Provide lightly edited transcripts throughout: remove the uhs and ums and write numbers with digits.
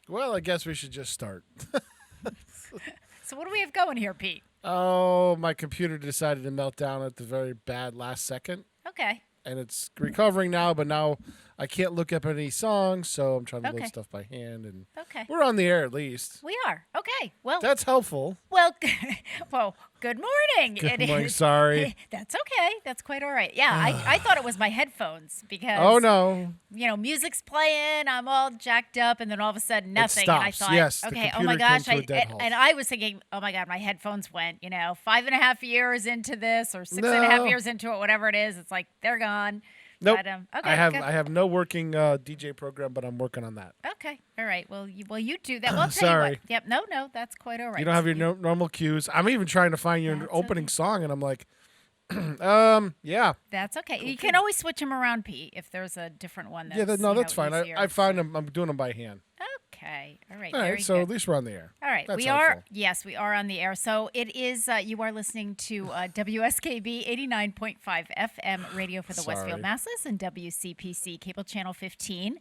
Well, I guess we should just start. So what do we have going here, Pete? Oh, my computer decided to melt down at the very bad last second, Okay. and it's recovering now, but now I can't look up any songs, so I'm trying to Okay. load stuff by hand, and Okay. we're on the air at least. We are. Okay. Well, That's helpful. well, well, good morning. Good morning, sorry. That's okay. That's quite all right. Yeah, I thought it was my headphones because, Oh, no. Music's playing, I'm all jacked up, and then all of a sudden nothing. And I stops. thought, Yes, the okay, oh computer my gosh. came to a dead halt. And I was thinking, oh my God, my headphones went, 5.5 years into this or 6.5 No. years into it, whatever it is. It's like, they're gone. Nope. But, okay, I have good. I have no working DJ program, but I'm working on that. Okay. All right. Well, you do that. Well, I'll tell you Sorry. what. Yep. No, that's quite all right. You don't have your normal cues. I'm even trying to find your That's opening okay. song, and I'm like, yeah. That's okay. You can always switch them around, Pete, if there's a different one. That's, Yeah, that's fine. Easier. I find them. I'm doing them by hand. Okay. All right. All Very right, so good. at least we're on the air. All right. That's We are. helpful. Yes, we are on the air. So it is. You are listening to WSKB 89.5 FM radio for the Sorry. Westfield Masses and WCPC cable channel 15.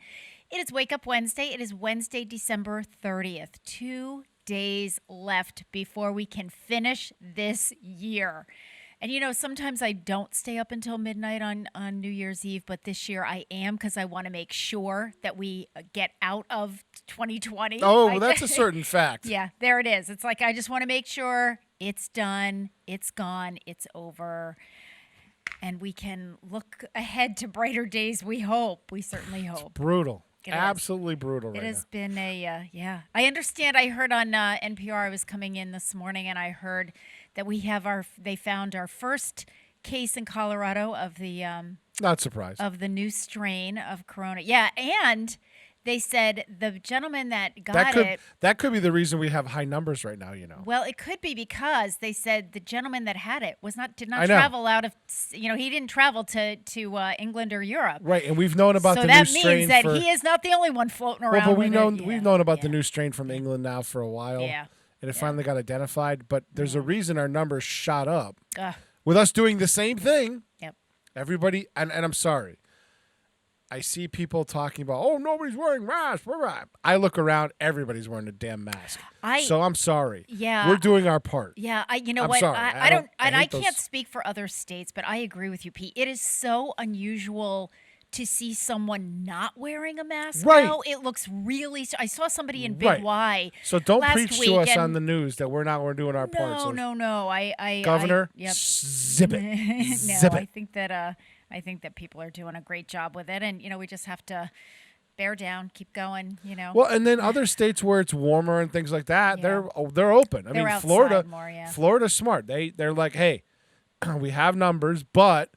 It is Wake Up Wednesday. It is Wednesday, December 30th. 2 days left before we can finish this year. And, sometimes I don't stay up until midnight on New Year's Eve, but this year I am because I want to make sure that we get out of 2020. Oh, that's a certain fact. Yeah, there it is. It's like I just want to make sure it's done, it's gone, it's over, and we can look ahead to brighter days, we hope. We certainly hope. Brutal. It is. Absolutely brutal It right has now. been yeah. I understand. I heard on NPR. I was coming in this morning, and I heard that they found our first case in Colorado of the Not surprised. new strain of corona. Yeah, and they said the gentleman that got it. That could be the reason we have high numbers right now. Well, it could be because they said the gentleman that had it did I not know. travel out of. He didn't travel to England or Europe. Right, and we've known about So the that new strain means that for. he is not the only one floating around. Well, but with it. we've known about the new strain from England now for a while. Yeah. And it finally got identified, but there's a reason our numbers shot up Ugh. with us doing the same thing. Yep. Everybody, and I'm sorry. I see people talking about, oh, nobody's wearing masks. I look around, everybody's wearing a damn mask. So I'm sorry. Yeah. We're doing our part. Yeah, I'm I'm what? sorry. I don't, and I hate can't those- speak for other states, but I agree with you, Pete. It is so unusual to see someone not wearing a mask. Right. Now. It looks really. I saw somebody in Big Right. Y. So don't last preach week to us and- on the news that we're doing our part. No, So no. Governor, Yep. zip it. No, Zip I it. think that people are doing a great job with it, and we just have to bear down, keep going. Well, and then other states where it's warmer and things like that, Yeah. they're open. I They're mean, outside Florida, more, yeah. Florida's smart. They're like, hey, we have numbers, but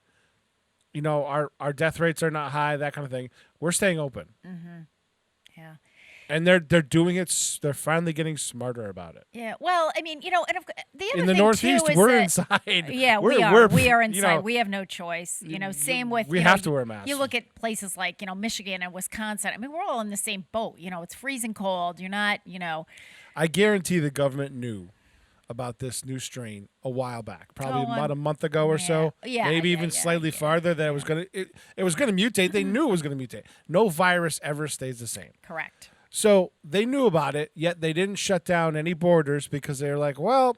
our death rates are not high, that kind of thing. We're staying open, Yeah. and they're doing it. They're finally getting smarter about it. Yeah. Well, I mean, and the other In the thing Northeast, too is we're that, inside. Yeah, we We're- are. We are you inside. know, We have no choice. Same with we have to wear masks. You look at places like Michigan and Wisconsin. I mean, we're all in the same boat. It's freezing cold. You're not. I guarantee the government knew about this new strain a while back, probably Oh, about a month ago or so. Yeah, maybe yeah, even yeah, slightly yeah. farther. That it was gonna mutate. They knew it was gonna mutate. No virus ever stays the same. Correct. So they knew about it, yet they didn't shut down any borders because they were like, well,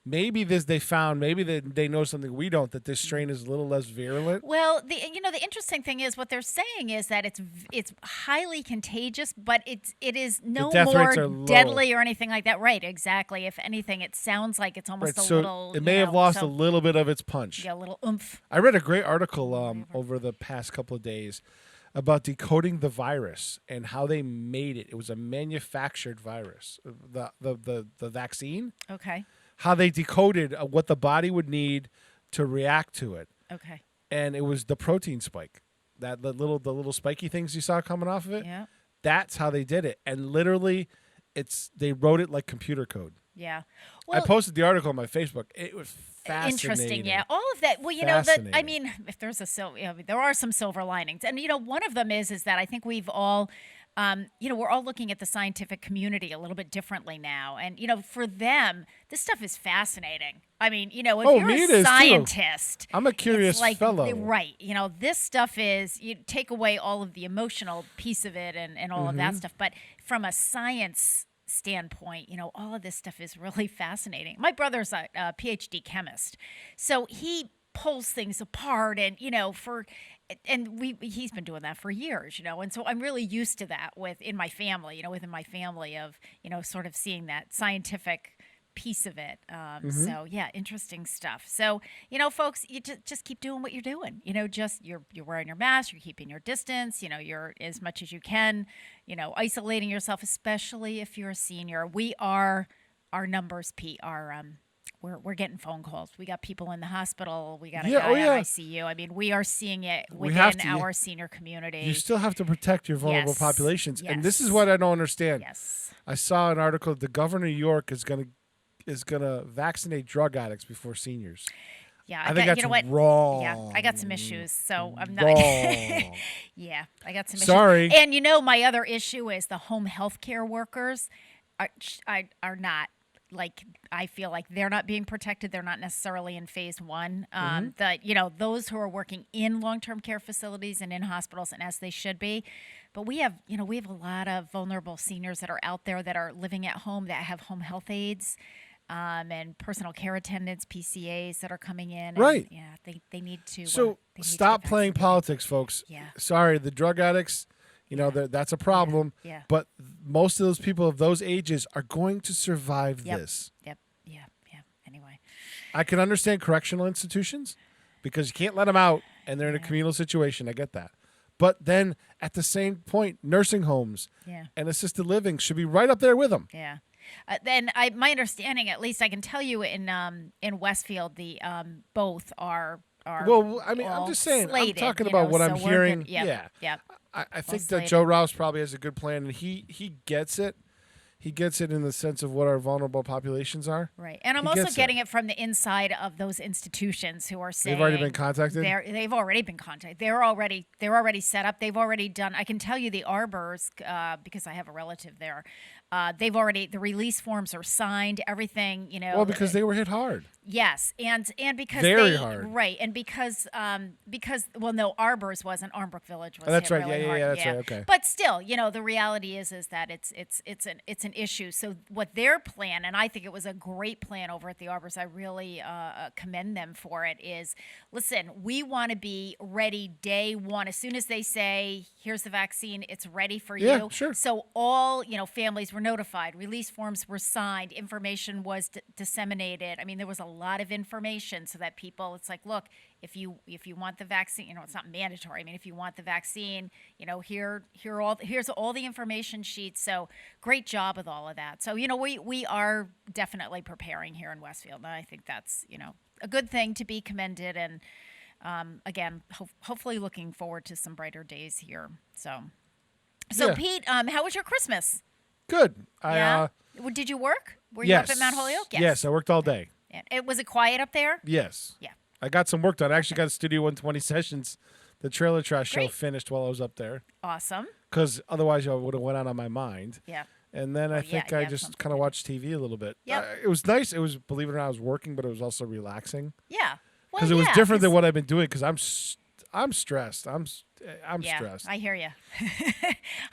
maybe they know something we don't, that this strain is a little less virulent. Well, the interesting thing is what they're saying is that it's highly contagious, but it is no death more rates are low. deadly or anything like that. Right? Exactly. If anything, it sounds like it's almost Right, a so little. it may have lost a little bit of its punch. Yeah, a little oomph. I read a great article over the past couple of days about decoding the virus and how they made it. It was a manufactured virus, the vaccine. Okay. How they decoded what the body would need to react to it, Okay. and it was the protein spike, the little spiky things you saw coming off of it. Yeah. That's how they did it, and literally, they wrote it like computer code. Yeah. I posted the article on my Facebook. It was fascinating. Interesting, yeah. All of that. Well, I mean, if there's there are some silver linings, and one of them is that I think we've all we're all looking at the scientific community a little bit differently now. And, for them, this stuff is fascinating. I mean, if you're me it a is, too. scientist, I'm a curious it's like, fellow. Right. This stuff is, you take away all of the emotional piece of it and all of that stuff. But from a science standpoint, all of this stuff is really fascinating. My brother's a PhD chemist, so he pulls things apart and he's been doing that for years, and so I'm really used to that within my family of sort of seeing that scientific piece of it. So yeah, interesting stuff. So folks, you just keep doing what you're doing. Just you're wearing your mask, you're keeping your distance. You're as much as you can. Isolating yourself, especially if you're a senior. Our numbers, Pete, are we're getting phone calls. We got people in the hospital. We got a guy in ICU. I mean, we are seeing it within our senior community. You still have to protect your vulnerable populations, and this is what I don't understand. Yes, I saw an article. The governor of New York is gonna vaccinate drug addicts before seniors. Yeah, I think that's wrong. Yeah, I got some issues, so I'm not. Wrong. Yeah, I got some issues. Sorry. And my other issue is the home health care workers are not. Like, I feel like they're not being protected. They're not necessarily in phase one. Those who are working in long-term care facilities and in hospitals, and as they should be. But we have a lot of vulnerable seniors that are out there that are living at home that have home health aides, and personal care attendants, PCAs that are coming in. Right. And, yeah, they need to. So stop playing politics, folks. Yeah. Sorry, the drug addicts. That's a problem. Yeah. But most of those people of those ages are going to survive this. Yep. Yeah. Anyway. I can understand correctional institutions because you can't let them out and they're in a communal situation. I get that. But then at the same point, nursing homes and assisted living should be right up there with them. Yeah. Then my understanding, at least I can tell you in Westfield, the both are. Well, I mean, I'm just saying. Slated, I'm talking about what I'm hearing. Yeah. I think that Joe Rouse probably has a good plan, and he gets it. He gets it in the sense of what our vulnerable populations are. Right. And I'm also getting it from the inside of those institutions who are saying they've already been contacted. They've already been contacted. They're already set up. They've already done. I can tell you the Arbors because I have a relative there. The release forms are signed. Everything. Well, because they were hit hard. Yes, and because very hard. Right, and because Arbors wasn't. Armbrook Village was. That's hit right. Really hard. Yeah. That's right. Okay. But still, the reality is that it's an issue. So what their plan, and I think it was a great plan over at the Arbors. I really commend them for it. Is listen, we want to be ready day one as soon as they say here's the vaccine. It's ready for you. Yeah, sure. So all families were notified. Release forms were signed. Information was disseminated. I mean, there was a lot of information so that people, it's like, look, if you want the vaccine, it's not mandatory. I mean, if you want the vaccine, here's all the information sheets. So great job with all of that. So, we are definitely preparing here in Westfield. And I think that's, a good thing to be commended. And again, hopefully looking forward to some brighter days here. So yeah. Pete, how was your Christmas? Good. Yeah. Did you work? Were you up at Mount Holyoke? Yes, I worked all day. Was it quiet up there? Yes. Yeah. I got some work done. I actually got Studio 120 sessions. The Trailer Trash show finished while I was up there. Awesome. Because otherwise I would have went out on my mind. Yeah. And then I think I just kind of watched TV a little bit. Yep. It was nice. It was, believe it or not, I was working, but it was also relaxing. Yeah. Because it was different than what I've been doing because I'm stressed. I'm stressed. I hear you.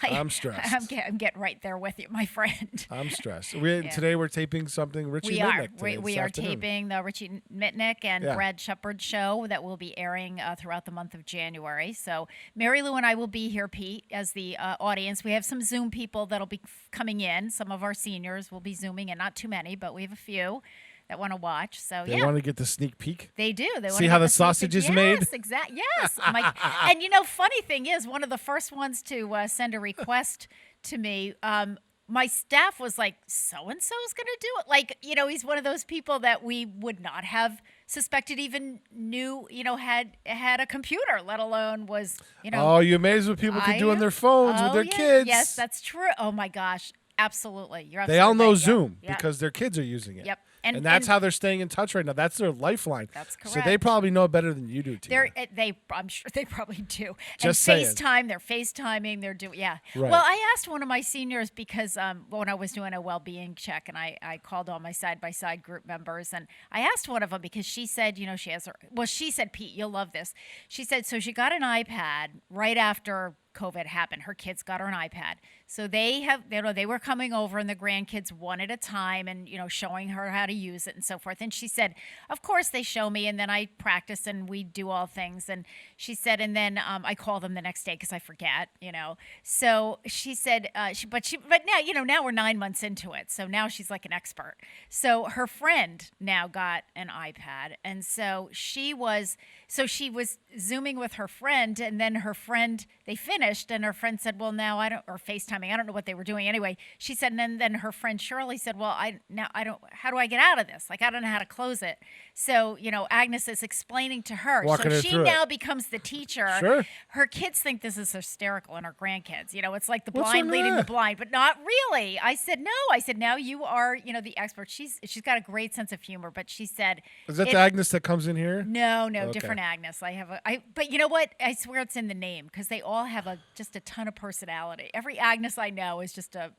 I'm stressed. I'm getting right there with you, my friend. I'm stressed. Today we're taping something Richie Mitnick. We are taping the Richie Mitnick and Brad Shepard show that will be airing throughout the month of January. So Mary Lou and I will be here, Pete, as the audience. We have some Zoom people that'll be coming in. Some of our seniors will be Zooming, and not too many, but we have a few that want to watch. So they want to get the sneak peek. They do. They see how the sausage is made. Yes, exactly. Yes. And funny thing is, one of the first ones to send a request to me, my staff was like, so and so is going to do it. Like, he's one of those people that we would not have suspected even knew, had a computer, let alone was, Oh, you're amazed what people can do on their phones with their kids. Yes, that's true. Oh my gosh. Absolutely. You're absolutely They all know right. Zoom because their kids are using it. Yep. And that's how they're staying in touch right now. That's their lifeline. That's correct. So they probably know better than you do, Tina. I'm sure they probably do. Just and saying. FaceTime, they're FaceTiming, they're doing, yeah. Right. Well, I asked one of my seniors because when I was doing a well-being check, and I called all my side-by-side group members, and I asked one of them because she said, she said, Pete, you'll love this. She said, so she got an iPad right after COVID happened. Her kids got her an iPad. So they were coming over, and the grandkids one at a time, and showing her how to use it and so forth. And she said, of course they show me, and then I practice and we do all things. And she said, and then I call them the next day because I forget, So she said, but now we're 9 months into it, so now she's like an expert. So her friend now got an iPad, and so she was Zooming with her friend, and then they finished, and her friend said, well, now or FaceTiming, I don't know what they were doing anyway. She said, and then her friend Shirley said, well, how do I get out of this? Like, I don't know how to close it. So, Agnes is explaining to her. Walking her she through now it. becomes the teacher. Sure. Her kids think this is hysterical, and her grandkids, it's like the What's blind wrong leading with the that? blind, but not really. I said, no. I said, now you are, the expert. She's got a great sense of humor, but she said, Is that the Agnes that comes in here? no, Okay. different Agnes. But you know what? I swear it's in the name because they all have just a ton of personality. Every Agnes I know is just a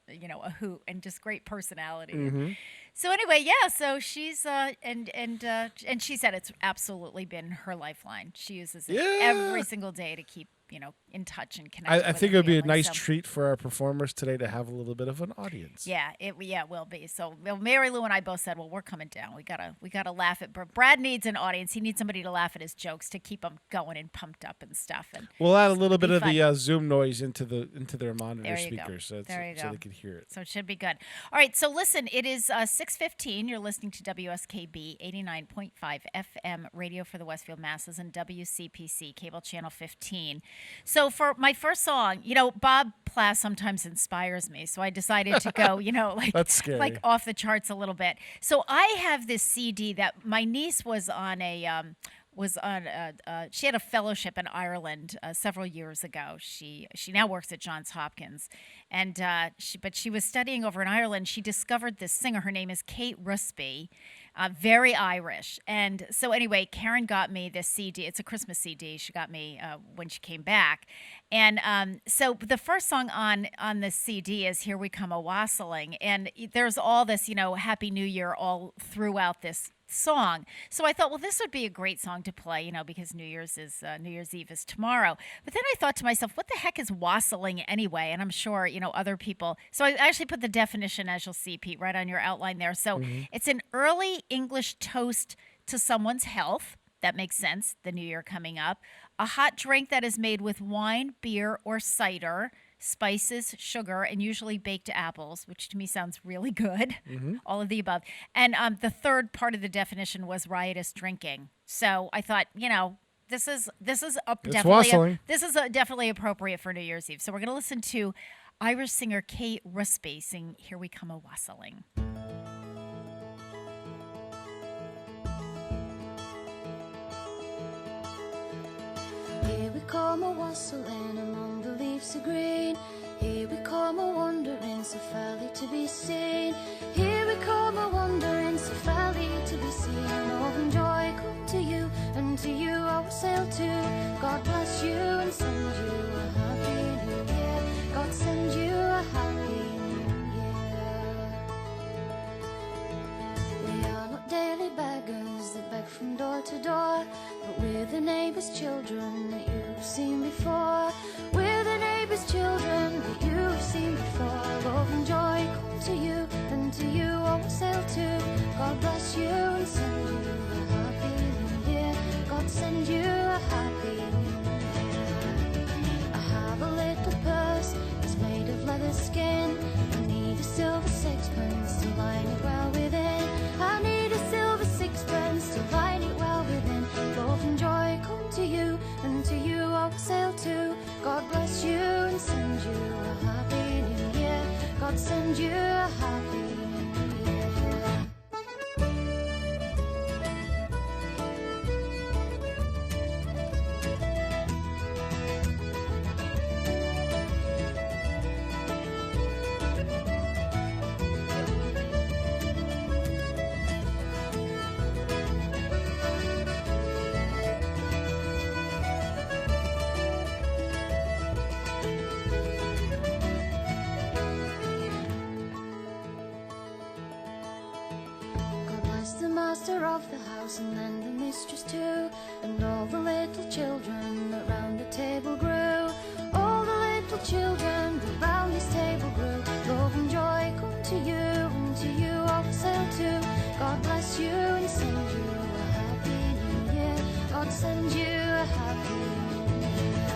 hoot and just great personality. Mm-hmm. So anyway, yeah. So she's and she said it's absolutely been her lifeline. She uses it every single day to keep in touch and connect. I with think her it would be a family. nice treat for our performers today to have a little bit of an audience. Yeah, it will be. So Mary Lou and I both said, well, we're coming down. We gotta laugh at. Brad needs an audience. He needs somebody to laugh at his jokes to keep him going and pumped up and stuff. And We'll add a little bit of fun. the Zoom noise into their monitor There you go. speakers, so There you they go. can hear it. So it should be good. All right. So listen, it is 6:15. You're listening to WSKB 89.5 FM radio for the Westfield Masses and WCPC cable channel 15. So for my first song, Bob Plass sometimes inspires me, so I decided to go, That's scary. like off the charts a little bit. So I have this CD that my niece was on she had a fellowship in Ireland several years ago. She now works at Johns Hopkins, and but she was studying over in Ireland. She discovered this singer. Her name is Kate Rusby, very Irish. And so anyway, Karen got me this CD. It's a Christmas CD. She got me when she came back, and so the first song on the CD is "Here We Come a Wassailing," and there's all this Happy New Year all throughout this song. So I thought, well, this would be a great song to play, because New Year's Eve is tomorrow. But then I thought to myself, what the heck is wassailing anyway? And I'm sure, other people. So I actually put the definition, as you'll see, Pete, right on your outline there. So it's an early English toast to someone's health. That makes sense. The new year coming up. A hot drink that is made with wine, beer, or cider, spices, sugar, and usually baked apples, which to me sounds really good. All of the above. And the third part of the definition was riotous drinking. So I thought, this is definitely appropriate for New Year's Eve. So we're going to listen to Irish singer Kate Rusby sing "Here We Come a Wassailing." Here we come a wassailing among the leaves of green. Here we come a wandering, so fairly to be seen. Here we come a wandering, so fairly to be seen. Love and joy come to you, and to you I will sail too. God bless you and send you a happy new year. God send you a happy new year. We are not daily beggars that beg from door to door, but we're the neighbour's children that you've seen before. We're the neighbour's children that you've seen before. Love and joy come to you, and to you I will sail too. God bless you and send you a happy new year. God send you a happy new year. I have a little purse, it's made of leather skin. I need a silver sixpence to line it well within. I need a silver sixpence to line it well within. Love and joy come to you, and to you I will sail too. God bless you and send you a happy new year. God send you a happy new year. master of the house and then the mistress too, and all the little children that round the table grew. All the little children that round this table grew. Love and joy come to you, and to you also too. God bless you and send you a happy new year. God send you a happy new year.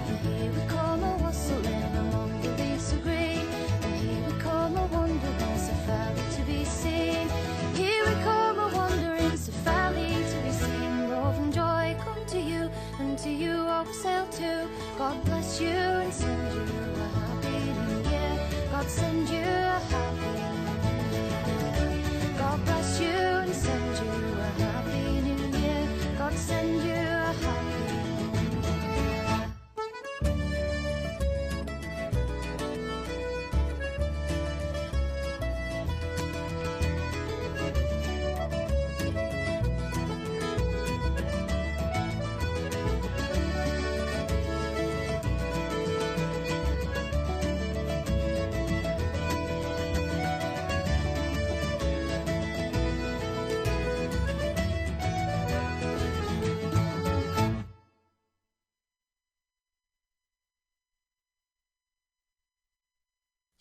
And here we come a wassailing among the leaves of green, and here we come a wandering so fairly to be seen. Here we come a wandering so fairly to be seen. Love and joy come to you, and to you also too. God bless you and send you a happy new year. God send you a happy new year. God bless you and send you a happy new year. God send you a happy new year.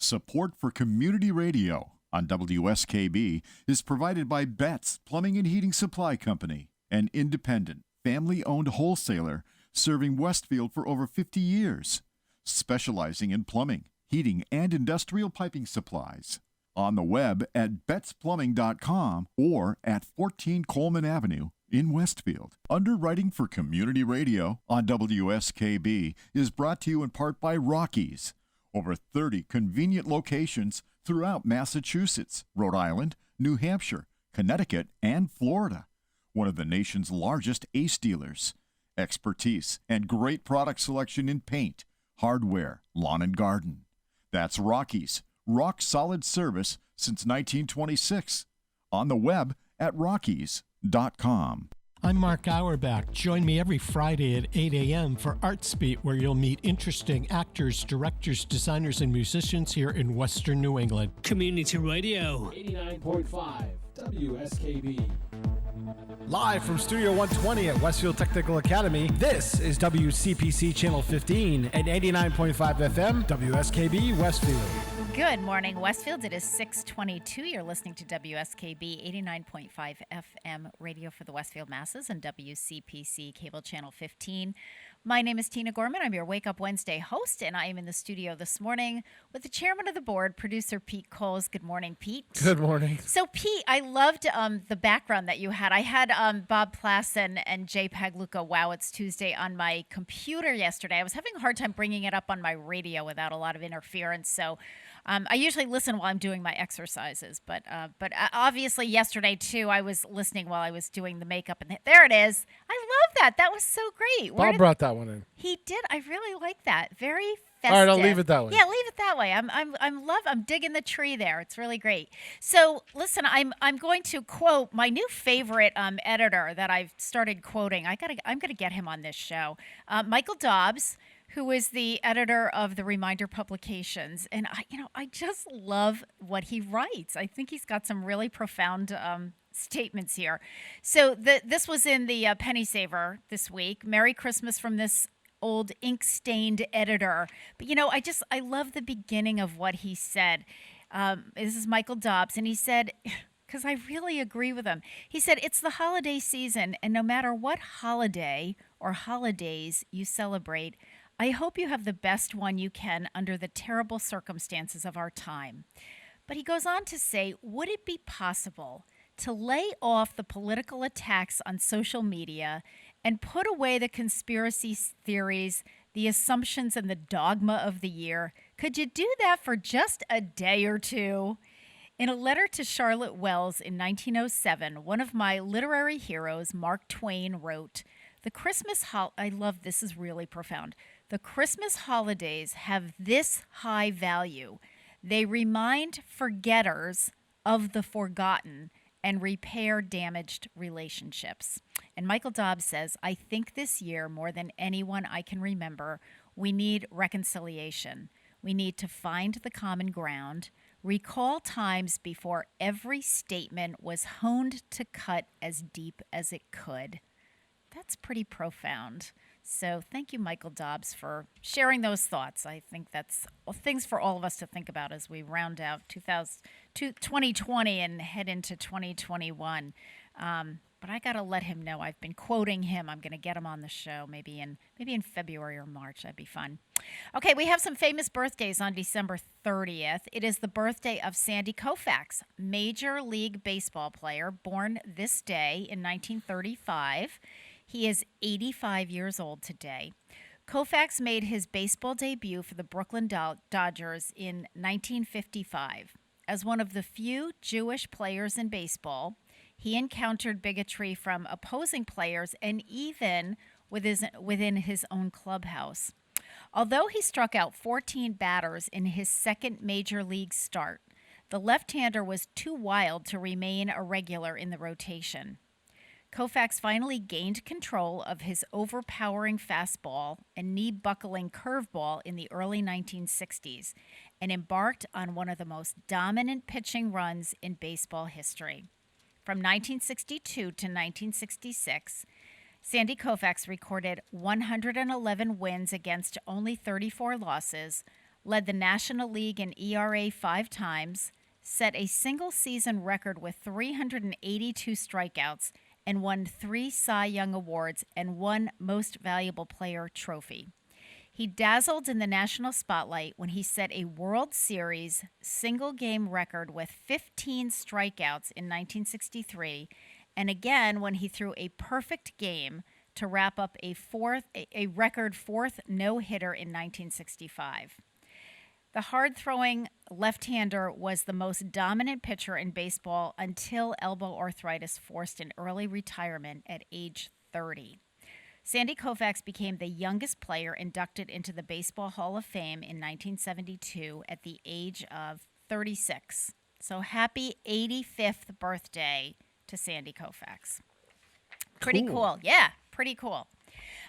Support for community radio on WSKB is provided by Betts Plumbing and Heating Supply Company, an independent, family-owned wholesaler serving Westfield for over 50 years, specializing in plumbing, heating, and industrial piping supplies. On the web at bettsplumbing.com or at 14 Coleman Avenue in Westfield. Underwriting for community radio on WSKB is brought to you in part by Rockies. Over 30 convenient locations throughout Massachusetts, Rhode Island, New Hampshire, Connecticut, and Florida. One of the nation's largest ACE dealers. Expertise and great product selection in paint, hardware, lawn and garden. That's Rockies. Rock solid service since 1926. On the web at rockies.com. I'm Mark Auerbach. Join me every Friday at 8 a.m. for ArtsBeat, where you'll meet interesting actors, directors, designers, and musicians here in Western New England. Community Radio. 89.5 WSKB. Live from Studio 120 at Westfield Technical Academy, this is WCPC Channel 15 and 89.5 FM, WSKB Westfield. Good morning, Westfield. It is 6:22. You're listening to WSKB 89.5 FM radio for the Westfield masses and WCPC Cable Channel 15. My name is Tina Gorman. I'm your Wake Up Wednesday host, and I am in the studio this morning with the chairman of the board, producer Pete Coles. Good morning, Pete. Good morning. So, Pete, I loved the background that you had. I had Bob Plassen and Jay Pagluca, Wow, It's Tuesday, on my computer yesterday. I was having a hard time bringing it up on my radio without a lot of interference, so I usually listen while I'm doing my exercises, but obviously yesterday, too, I was listening while I was doing the makeup, and there it is. I love that. That was so great. Bob brought that one in. He did. I really like that. Very festive. All right, I'll leave it that way. Yeah, leave it that way. I'm digging the tree there. It's really great. So listen, I'm going to quote my new favorite editor that I've started quoting. I'm gonna get him on this show. Michael Dobbs, who is the editor of the Reminder Publications, and I just love what he writes. I think he's got some really profound statements here. So this was in the Penny Saver this week. Merry Christmas from this old ink-stained editor. But I love the beginning of what he said. This is Michael Dobbs, and he said, because I really agree with him. He said, "It's the holiday season, and no matter what holiday or holidays you celebrate, I hope you have the best one you can under the terrible circumstances of our time." But he goes on to say, would it be possible to lay off the political attacks on social media and put away the conspiracy theories, the assumptions, and the dogma of the year? Could you do that for just a day or two? In a letter to Charlotte Wells in 1907, one of my literary heroes, Mark Twain, wrote, I love this, is really profound. "The Christmas holidays have this high value. They remind forgetters of the forgotten and repair damaged relationships." And Michael Dobbs says, "I think this year, more than anyone I can remember, we need reconciliation. We need to find the common ground, recall times before every statement was honed to cut as deep as it could. That's pretty profound. So thank you, Michael Dobbs, for sharing those thoughts. I think that's things for all of us to think about as we round out 2020 and head into 2021. But I got to let him know. I've been quoting him. I'm going to get him on the show maybe in February or March. That'd be fun. Okay, we have some famous birthdays on December 30th. It is the birthday of Sandy Koufax, Major League Baseball player, born this day in 1935. He is 85 years old today. Koufax made his baseball debut for the Brooklyn Dodgers in 1955. As one of the few Jewish players in baseball, he encountered bigotry from opposing players and even within his own clubhouse. Although he struck out 14 batters in his second major league start, the left-hander was too wild to remain a regular in the rotation. Koufax finally gained control of his overpowering fastball and knee-buckling curveball in the early 1960s and embarked on one of the most dominant pitching runs in baseball history. From 1962 to 1966, Sandy Koufax recorded 111 wins against only 34 losses, led the National League in ERA 5 times, set a single-season record with 382 strikeouts, and won 3 Cy Young Awards and 1 Most Valuable Player trophy. He dazzled in the national spotlight when he set a World Series single-game record with 15 strikeouts in 1963, and again when he threw a perfect game to wrap up a record 4th no-hitter in 1965. The hard-throwing left-hander was the most dominant pitcher in baseball until elbow arthritis forced an early retirement at age 30. Sandy Koufax became the youngest player inducted into the Baseball Hall of Fame in 1972 at the age of 36. So happy 85th birthday to Sandy Koufax. Pretty cool. Yeah, pretty cool.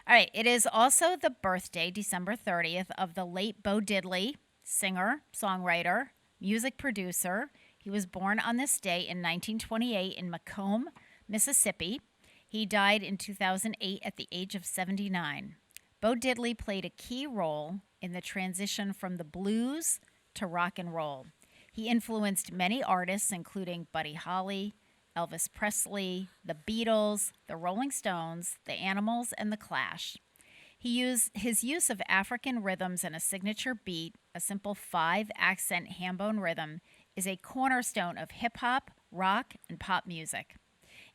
All right, it is also the birthday, December 30th, of the late Bo Diddley, singer, songwriter, music producer. He was born on this day in 1928 in Macomb, Mississippi. He died in 2008 at the age of 79. Bo Diddley played a key role in the transition from the blues to rock and roll. He influenced many artists, including Buddy Holly, Elvis Presley, the Beatles, the Rolling Stones, the Animals, and the Clash. His use of African rhythms and a signature beat, a simple 5-accent ham-bone rhythm, is a cornerstone of hip-hop, rock, and pop music.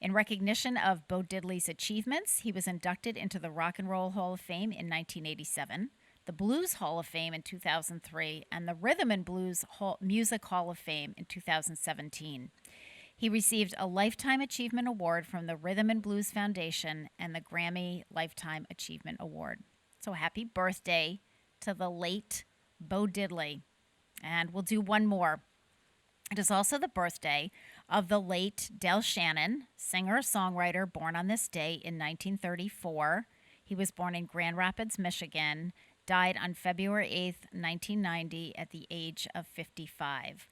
In recognition of Bo Diddley's achievements, he was inducted into the Rock and Roll Hall of Fame in 1987, the Blues Hall of Fame in 2003, and the Rhythm and Blues Music Hall of Fame in 2017. He received a Lifetime Achievement Award from the Rhythm and Blues Foundation and the Grammy Lifetime Achievement Award. So happy birthday to the late Bo Diddley. And we'll do one more. It is also the birthday of the late Del Shannon, singer-songwriter born on this day in 1934. He was born in Grand Rapids, Michigan, died on February 8th, 1990 at the age of 55.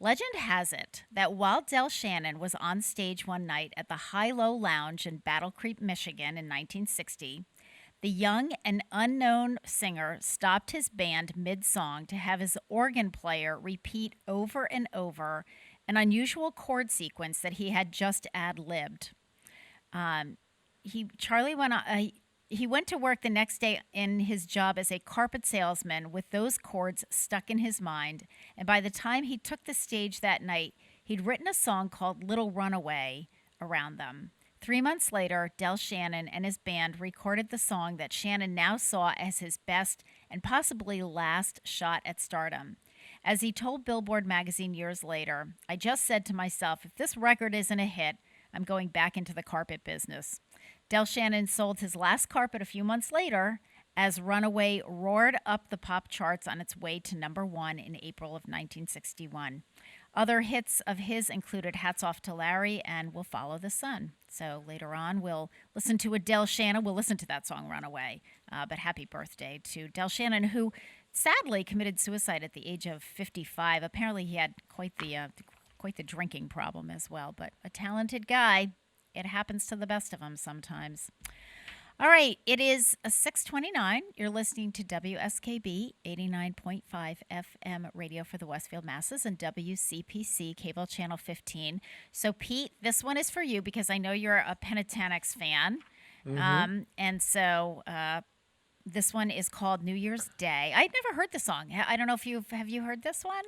Legend has it that while Del Shannon was on stage one night at the High-Low Lounge in Battle Creek, Michigan in 1960, the young and unknown singer stopped his band mid-song to have his organ player repeat over and over an unusual chord sequence that he had just ad-libbed. He went to work the next day in his job as a carpet salesman with those chords stuck in his mind, and by the time he took the stage that night, he'd written a song called Little Runaway around them. 3 months later, Del Shannon and his band recorded the song that Shannon now saw as his best and possibly last shot at stardom. As he told Billboard magazine years later, "I just said to myself, if this record isn't a hit, I'm going back into the carpet business." Del Shannon sold his last carpet a few months later as Runaway roared up the pop charts on its way to number 1 in April of 1961. Other hits of his included Hats Off to Larry and We'll Follow the Sun. So later on, we'll listen to a Del Shannon. We'll listen to that song, Runaway. But happy birthday to Del Shannon, who sadly committed suicide at the age of 55. Apparently, he had quite the drinking problem as well. But a talented guy. It happens to the best of them sometimes. All right, it is 6:29. You're listening to WSKB 89.5 FM radio for the Westfield Masses and WCPC cable channel 15. So, Pete, this one is for you because I know you're a Pentatonics fan. And so this one is called New Year's Day. I'd never heard the song. I don't know if have you heard this one?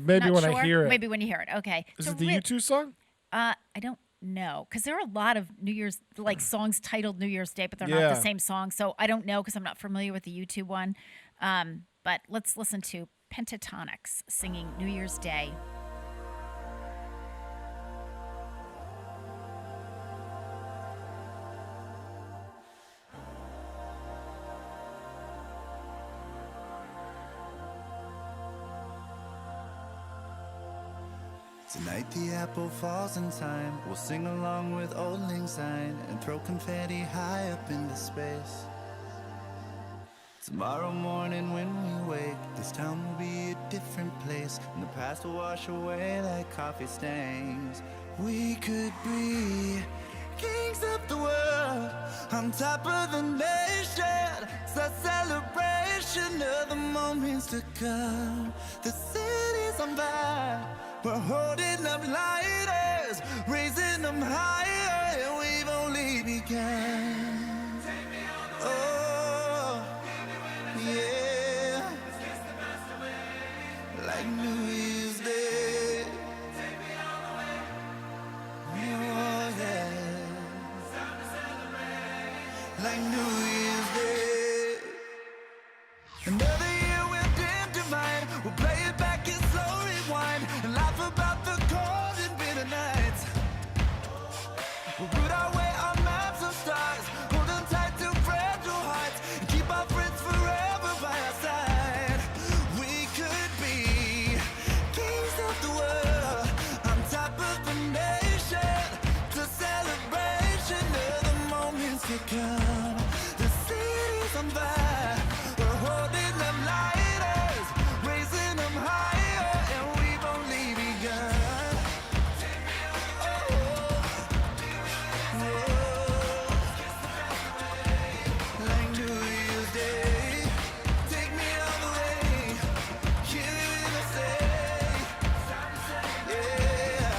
Maybe when I hear it. Maybe when you hear it. Okay. Is it the U2 song? I don't know, because there are a lot of New Year's songs titled New Year's Day, but they're not the same song. So I don't know because I'm not familiar with the YouTube one. But let's listen to Pentatonics singing New Year's Day. Tonight the apple falls in time. We'll sing along with Old Lang Syne and throw confetti high up into space. Tomorrow morning when we wake, this town will be a different place, and the past will wash away like coffee stains. We could be kings of the world, on top of the nation. It's a celebration of the moments to come. The city's on fire. We're holding up lighters, raising them higher, and we've only begun. Oh, yeah. Like New Year's Day. Oh, yeah. Like New Year's Day. Another year we'll dim divine. We'll play it back and slow rewind and laugh about the cold and bitter nights. We'll root our way on maps of stars, hold on tight to fragile hearts, and keep our friends forever by our side. We could be kings of the world, on top of the nation, to celebration of the moments to come. The city's on fire, we're holding them lighters, raising them higher, and we've only begun. Like New Year's Day, take me all the way, USA, yeah.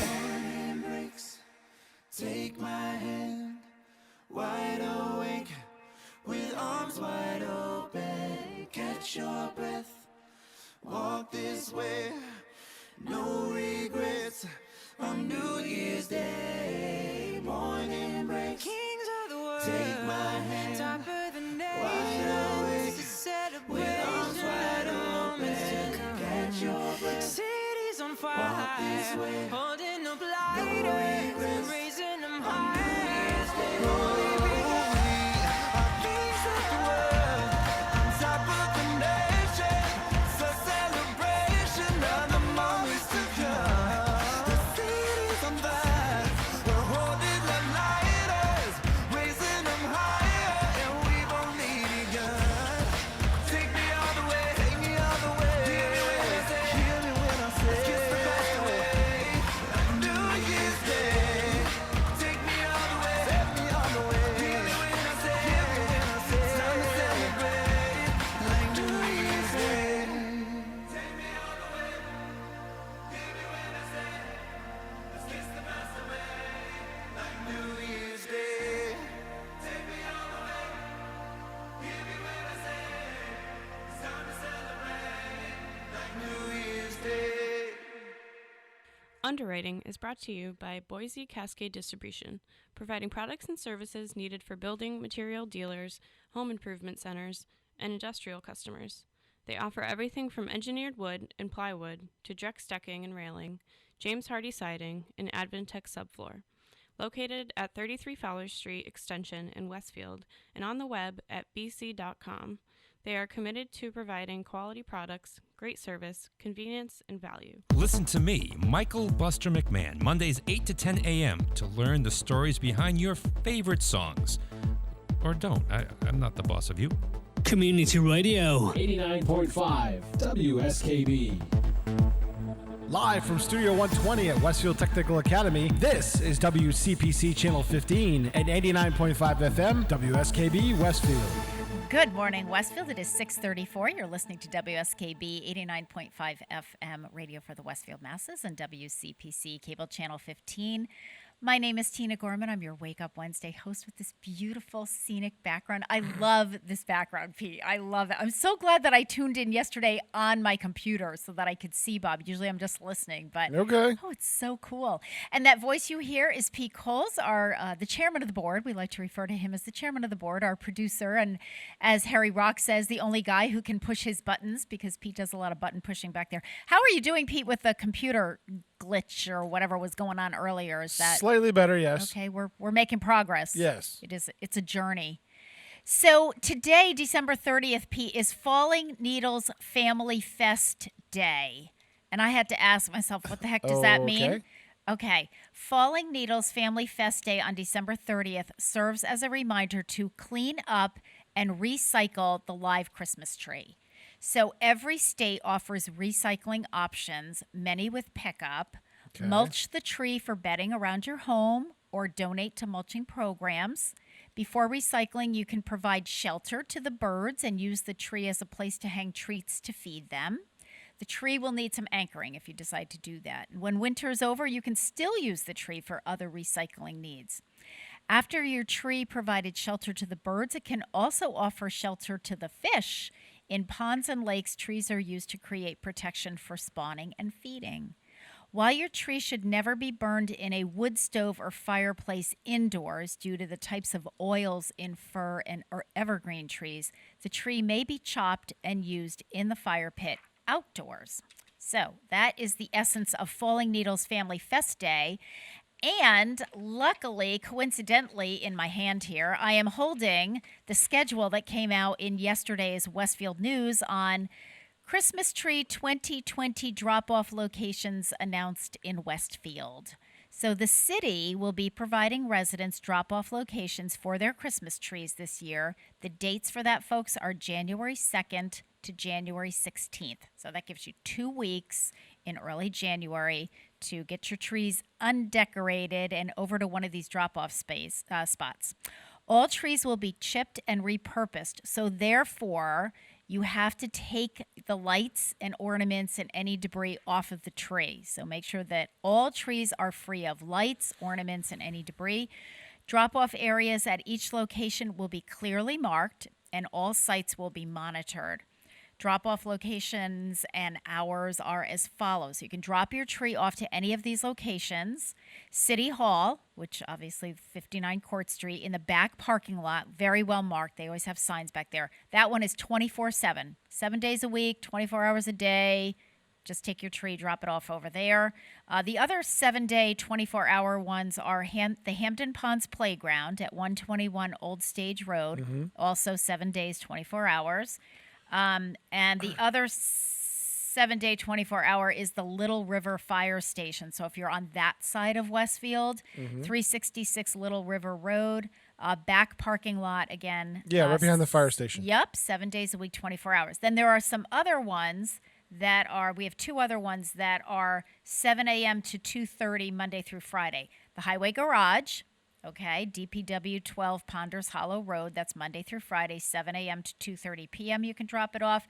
Morning breaks, take my hand, wide awake, with arms wide open, catch your breath, walk this way, no regrets, on New Year's Day. Morning breaks, kings of the world, take my hand, top of the nation, wide awake, with arms wide open, catch your breath, cities on fire, walk this way, holding up lighters, raising them high. Underwriting is brought to you by Boise Cascade Distribution, providing products and services needed for building material dealers, home improvement centers, and industrial customers. They offer everything from engineered wood and plywood to Drex decking and railing, James Hardie siding, and Advantech subfloor. Located at 33 Fowler Street Extension in Westfield and on the web at bc.com, they are committed to providing quality products, great service, convenience, and value. Listen to me, Michael Buster McMahon, Mondays 8 to 10 a.m. to learn the stories behind your favorite songs. Or don't. I'm not the boss of you. Community Radio. 89.5 WSKB. Live from Studio 120 at Westfield Technical Academy, this is WCPC Channel 15 and 89.5 FM, WSKB Westfield. Good morning, Westfield. It is 6:34. You're listening to WSKB 89.5 FM radio for the Westfield masses and WCPC Cable Channel 15. My name is Tina Gorman. I'm your Wake Up Wednesday host with this beautiful scenic background. I love this background, Pete. I love it. I'm so glad that I tuned in yesterday on my computer so that I could see Bob. Usually I'm just listening, but okay. Oh, it's so cool. And that voice you hear is Pete Coles, the chairman of the board. We like to refer to him as the chairman of the board, our producer, and as Harry Rock says, the only guy who can push his buttons because Pete does a lot of button pushing back there. How are you doing, Pete, with the computer glitch or whatever was going on earlier? Is that slightly better? Yes. Okay, we're making progress. Yes. It's a journey. So today, December 30th, Pete, is Falling Needles Family Fest Day. And I had to ask myself, what the heck does that mean? Okay. Falling Needles Family Fest Day on December 30th serves as a reminder to clean up and recycle the live Christmas tree. So every state offers recycling options, many with pickup. Okay. Mulch the tree for bedding around your home or donate to mulching programs. Before recycling, you can provide shelter to the birds and use the tree as a place to hang treats to feed them. The tree will need some anchoring if you decide to do that. When winter is over, you can still use the tree for other recycling needs. After your tree provided shelter to the birds, it can also offer shelter to the fish. In ponds and lakes, trees are used to create protection for spawning and feeding. While your tree should never be burned in a wood stove or fireplace indoors due to the types of oils in fir or evergreen trees, the tree may be chopped and used in the fire pit outdoors. So that is the essence of Falling Needles Family Fest Day. And luckily, coincidentally, in my hand here, I am holding the schedule that came out in yesterday's Westfield News on Christmas Tree 2020 drop-off locations announced in Westfield. So the city will be providing residents drop-off locations for their Christmas trees this year. The dates for that, folks, are January 2nd to January 16th. So that gives you 2 weeks in early January to get your trees undecorated and over to one of these drop-off spots. All trees will be chipped and repurposed. So therefore, you have to take the lights and ornaments and any debris off of the tree. So make sure that all trees are free of lights, ornaments, and any debris. Drop-off areas at each location will be clearly marked, and all sites will be monitored. Drop-off locations and hours are as follows. You can drop your tree off to any of these locations. City Hall, which obviously 59 Court Street, in the back parking lot, very well marked. They always have signs back there. That one is 24/7, 7 days a week, 24 hours a day. Just take your tree, drop it off over there. The other 7-day, 24-hour ones are the Hampton Ponds Playground at 121 Old Stage Road, also 7 days, 24 hours. And the other 7-day, 24-hour is the Little River Fire Station. So if you're on that side of Westfield, 366 Little River Road, back parking lot again. Yeah, right behind the fire station. Yep, 7 days a week, 24 hours. Then there are some other ones we have 2 other ones that are 7 a.m. to 2:30 Monday through Friday. The Highway Garage. Okay, DPW 12 Ponders Hollow Road. That's Monday through Friday, 7 a.m. to 2:30 p.m. You can drop it off.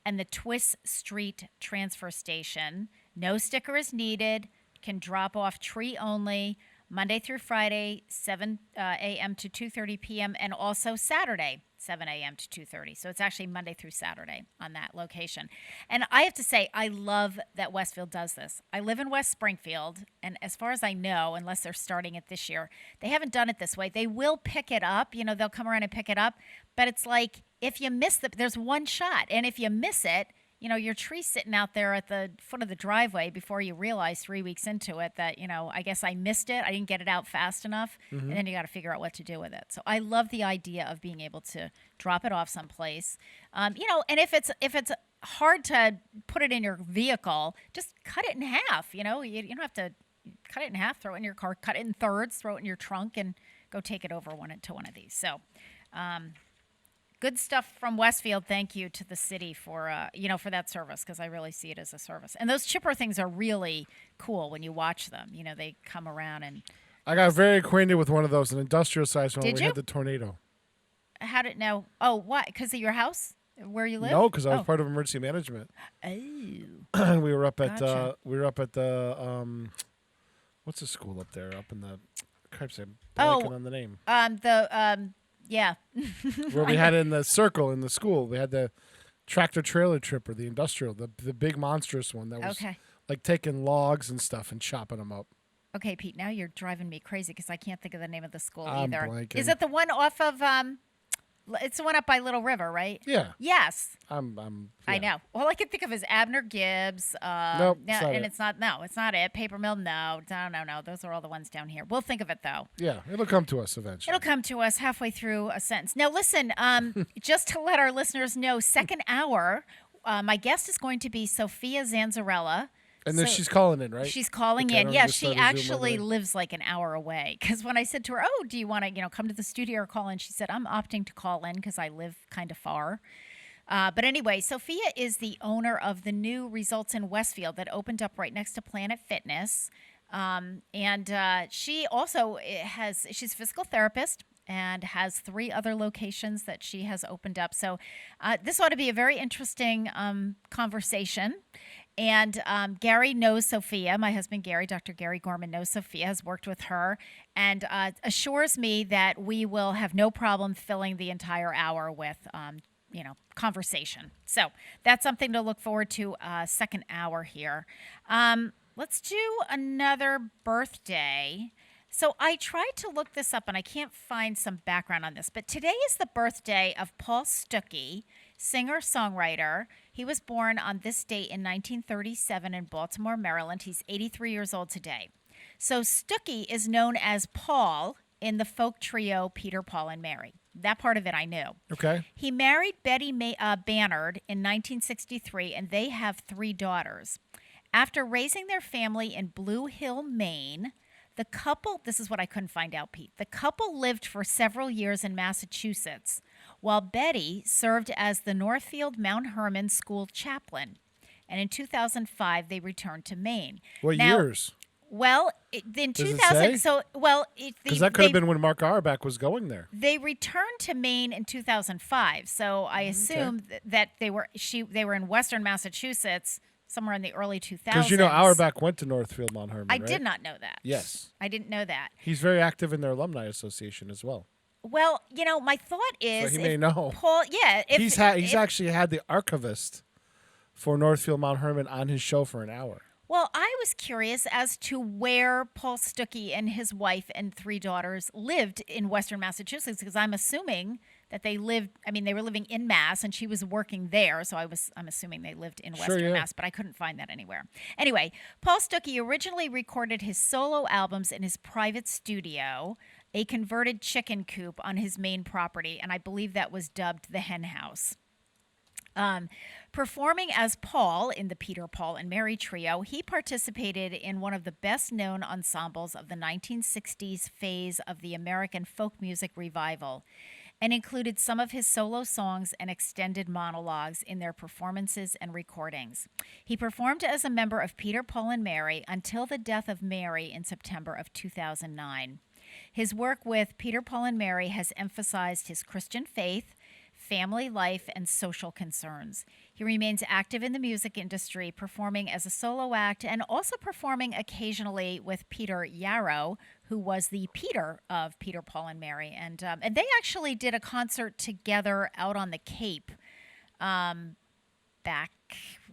And the Twist Street Transfer Station. No sticker is needed. Can drop off tree only. Monday through Friday, 7 a.m. to 2:30 p.m. And also Saturday, 7 a.m. to 2:30. So it's actually Monday through Saturday on that location. And I have to say, I love that Westfield does this. I live in West Springfield, and as far as I know, unless they're starting it this year, they haven't done it this way. They will pick it up. You know, they'll come around and pick it up. But it's like, if you miss there's one shot. And if you miss it, you know, your tree's sitting out there at the foot of the driveway before you realize 3 weeks into it that, you know, I guess I missed it. I didn't get it out fast enough. And then you got to figure out what to do with it. So I love the idea of being able to drop it off someplace. You know, and if it's hard to put it in your vehicle, just cut it in half. You know, you don't have to cut it in half, throw it in your car, cut it in thirds, throw it in your trunk, and go take it over to one of these. So, good stuff from Westfield. Thank you to the city for for that service, because I really see it as a service. And those chipper things are really cool when you watch them. They come around and. I got very acquainted with one of those, an industrial size one. Did when we you? had the tornado. How did no? Oh, why? Because of your house where you live? No, because I was Oh. part of emergency management. Oh. We were up at Gotcha. the what's the school up there? Up in the cripes. I'm Oh. blanking on the name. Yeah. Where we had in the circle in the school, we had the tractor trailer tripper, the industrial, the big monstrous one that was Okay. like taking logs and stuff and chopping them up. Okay, Pete. Now you're driving me crazy because I can't think of the name of the school I'm either. blanking. Is it the one off of? It's the one up by Little River, right? Yeah. Yes. I I know. All I can think of is Abner Gibbs. Nope, no, it's not and it. it's not. No, it's not it. Paper Mill. No. Those are all the ones down here. We'll think of it though. Yeah, it'll come to us eventually. It'll come to us halfway through a sentence. Now, listen. Just to let our listeners know, second hour, my guest is going to be Sophia Zanzarella. And then So- she's calling in, right? She's calling Okay, I in. don't Yeah, just she start a Zoom right actually away. lives like an hour away. Because when I said to her, "Oh, do you want to, come to the studio or call in?" She said, "I'm opting to call in because I live kind of far." But anyway, Sophia is the owner of the new Results in Westfield that opened up right next to Planet Fitness, and she also she's a physical therapist and has 3 other locations that she has opened up. So this ought to be a very interesting conversation. And Gary knows Sophia. My husband, Gary, Dr. Gary Gorman, knows Sophia, has worked with her, and assures me that we will have no problem filling the entire hour with, conversation. So that's something to look forward to, second hour here. Let's do another birthday. So I tried to look this up, and I can't find some background on this, but today is the birthday of Paul Stuckey, singer-songwriter. He was born on this date in 1937 in Baltimore, Maryland. He's 83 years old today. So Stuckey is known as Paul in the folk trio Peter, Paul, and Mary. That part of it I knew. Okay. He married Betty Bannard in 1963, and they have 3 daughters. After raising their family in Blue Hill, Maine, the couple, this is what I couldn't find out, Pete, the couple lived for several years in Massachusetts, while Betty served as the Northfield Mount Hermon School chaplain. And in 2005, they returned to Maine. What Now, years? Well, in Does it 2000, say? Because that could have been when Mark Auerbach was going there. They returned to Maine in 2005, so I assume that they were in Western Massachusetts somewhere in the early 2000s. Because Auerbach went to Northfield Mount Hermon, I right? did not know that. Yes. I didn't know that. He's very active in their alumni association as well. Well, my thought is So he may know. Paul, if He's actually had the archivist for Northfield Mount Hermon on his show for an hour. Well, I was curious as to where Paul Stuckey and his wife and 3 daughters lived in Western Massachusetts, because I'm assuming that they were living in Mass, and she was working there, so I'm assuming they lived in Western Mass, but I couldn't find that anywhere. Anyway, Paul Stuckey originally recorded his solo albums in his private studio, a converted chicken coop on his main property, and I believe that was dubbed the Hen House. Performing as Paul in the Peter, Paul, and Mary trio, he participated in one of the best-known ensembles of the 1960s phase of the American folk music revival, and included some of his solo songs and extended monologues in their performances and recordings. He performed as a member of Peter, Paul, and Mary until the death of Mary in September of 2009. His work with Peter, Paul, and Mary has emphasized his Christian faith, family life, and social concerns. He remains active in the music industry, performing as a solo act and also performing occasionally with Peter Yarrow, who was the Peter of Peter, Paul, and Mary. And they actually did a concert together out on the Cape back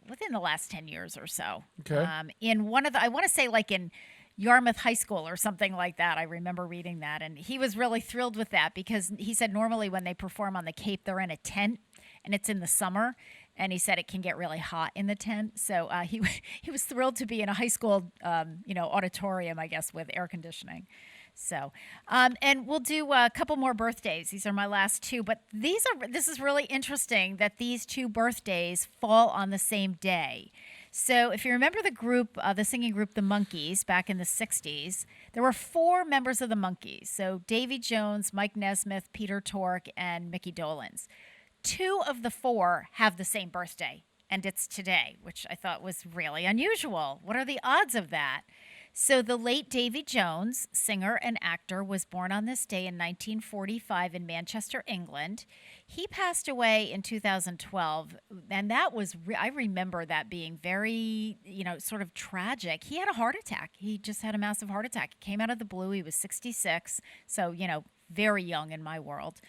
within the last 10 years or so. Okay. In one of the, I want to say like in Yarmouth High School or something like that. I remember reading that, and he was really thrilled with that because he said normally when they perform on the Cape, they're in a tent, and it's in the summer, and he said it can get really hot in the tent. So he was thrilled to be in a high school, auditorium, I guess, with air conditioning. So, and we'll do a couple more birthdays. These are my last 2, but this is really interesting that these 2 birthdays fall on the same day. So if you remember the group, the singing group, the Monkees, back in the 60s, there were 4 members of the Monkees. So Davy Jones, Mike Nesmith, Peter Tork, and Mickey Dolenz. 2 of the 4 have the same birthday, and it's today, which I thought was really unusual. What are the odds of that? So the late Davy Jones, singer and actor, was born on this day in 1945 in Manchester, England. He passed away in 2012, and that was, I remember that being very, sort of tragic. He had a heart attack. He just had a massive heart attack. It came out of the blue. He was 66, so, very young in my world.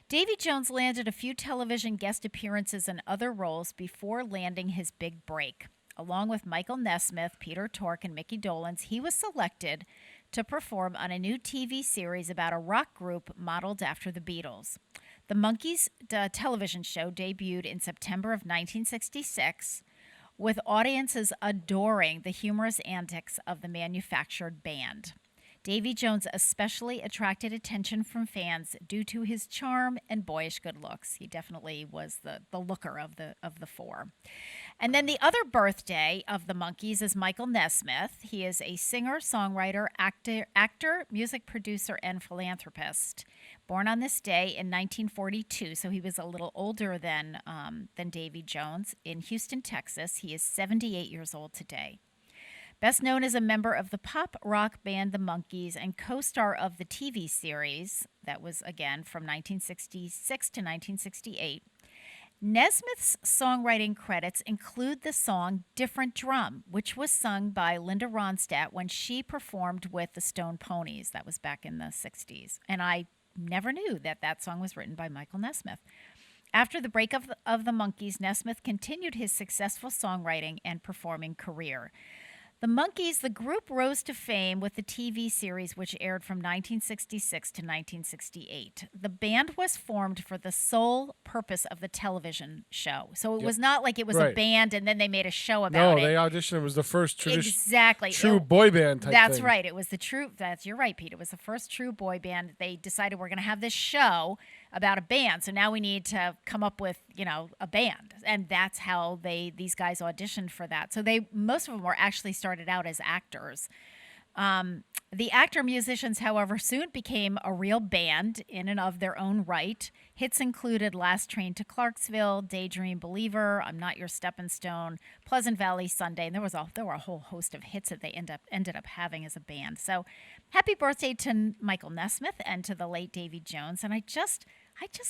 Davy Jones landed a few television guest appearances and other roles before landing his big break. Along with Michael Nesmith, Peter Tork, and Mickey Dolenz, he was selected to perform on a new TV series about a rock group modeled after the Beatles. The Monkees television show debuted in September of 1966, with audiences adoring the humorous antics of the manufactured band. Davy Jones especially attracted attention from fans due to his charm and boyish good looks. He definitely was the looker of the 4. And then the other birthday of the Monkees is Michael Nesmith. He is a singer, songwriter, actor, music producer, and philanthropist. Born on this day in 1942, so he was a little older than Davy Jones, in Houston, Texas. He is 78 years old today. Best known as a member of the pop rock band The Monkees and co-star of the TV series, that was again from 1966 to 1968, Nesmith's songwriting credits include the song Different Drum, which was sung by Linda Ronstadt when she performed with the Stone Ponies. That was back in the 60s. And I never knew that song was written by Michael Nesmith. After the break of the Monkees, Nesmith continued his successful songwriting and performing career. The Monkees, the group, rose to fame with the TV series, which aired from 1966 to 1968. The band was formed for the sole purpose of the television show. So it was not like it was a band and then they made a show about it. No, they auditioned. It was the first true boy band type That's thing. right. It was you're right, Pete. It was the first true boy band. They decided we're going to have this show about a band. So now we need to come up with, a band. And that's how these guys auditioned for that. So most of them were actually started out as actors. The actor-musicians, however, soon became a real band in and of their own right. Hits included Last Train to Clarksville, Daydream Believer, I'm Not Your Stepping Stone, Pleasant Valley Sunday, and there were a whole host of hits that they ended up having as a band. So happy birthday to Michael Nesmith and to the late Davy Jones. And I just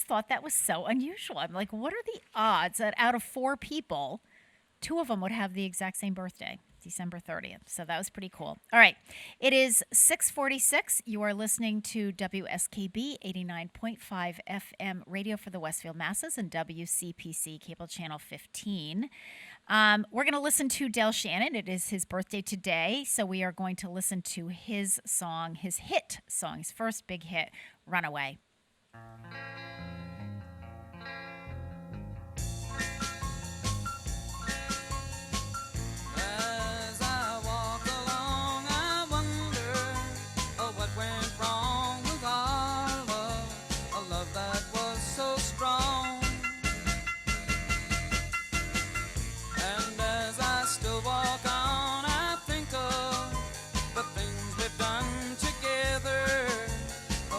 thought that was so unusual. I'm like, what are the odds that out of 4 people, 2 of them would have the exact same birthday? December 30th. So that was pretty cool. All right. It is 6:46. You are listening to WSKB 89.5 FM radio for the Westfield Masses and WCPC cable channel 15. We're going to listen to Del Shannon. It is his birthday today. So we are going to listen to his song, his hit song, his first big hit, Runaway.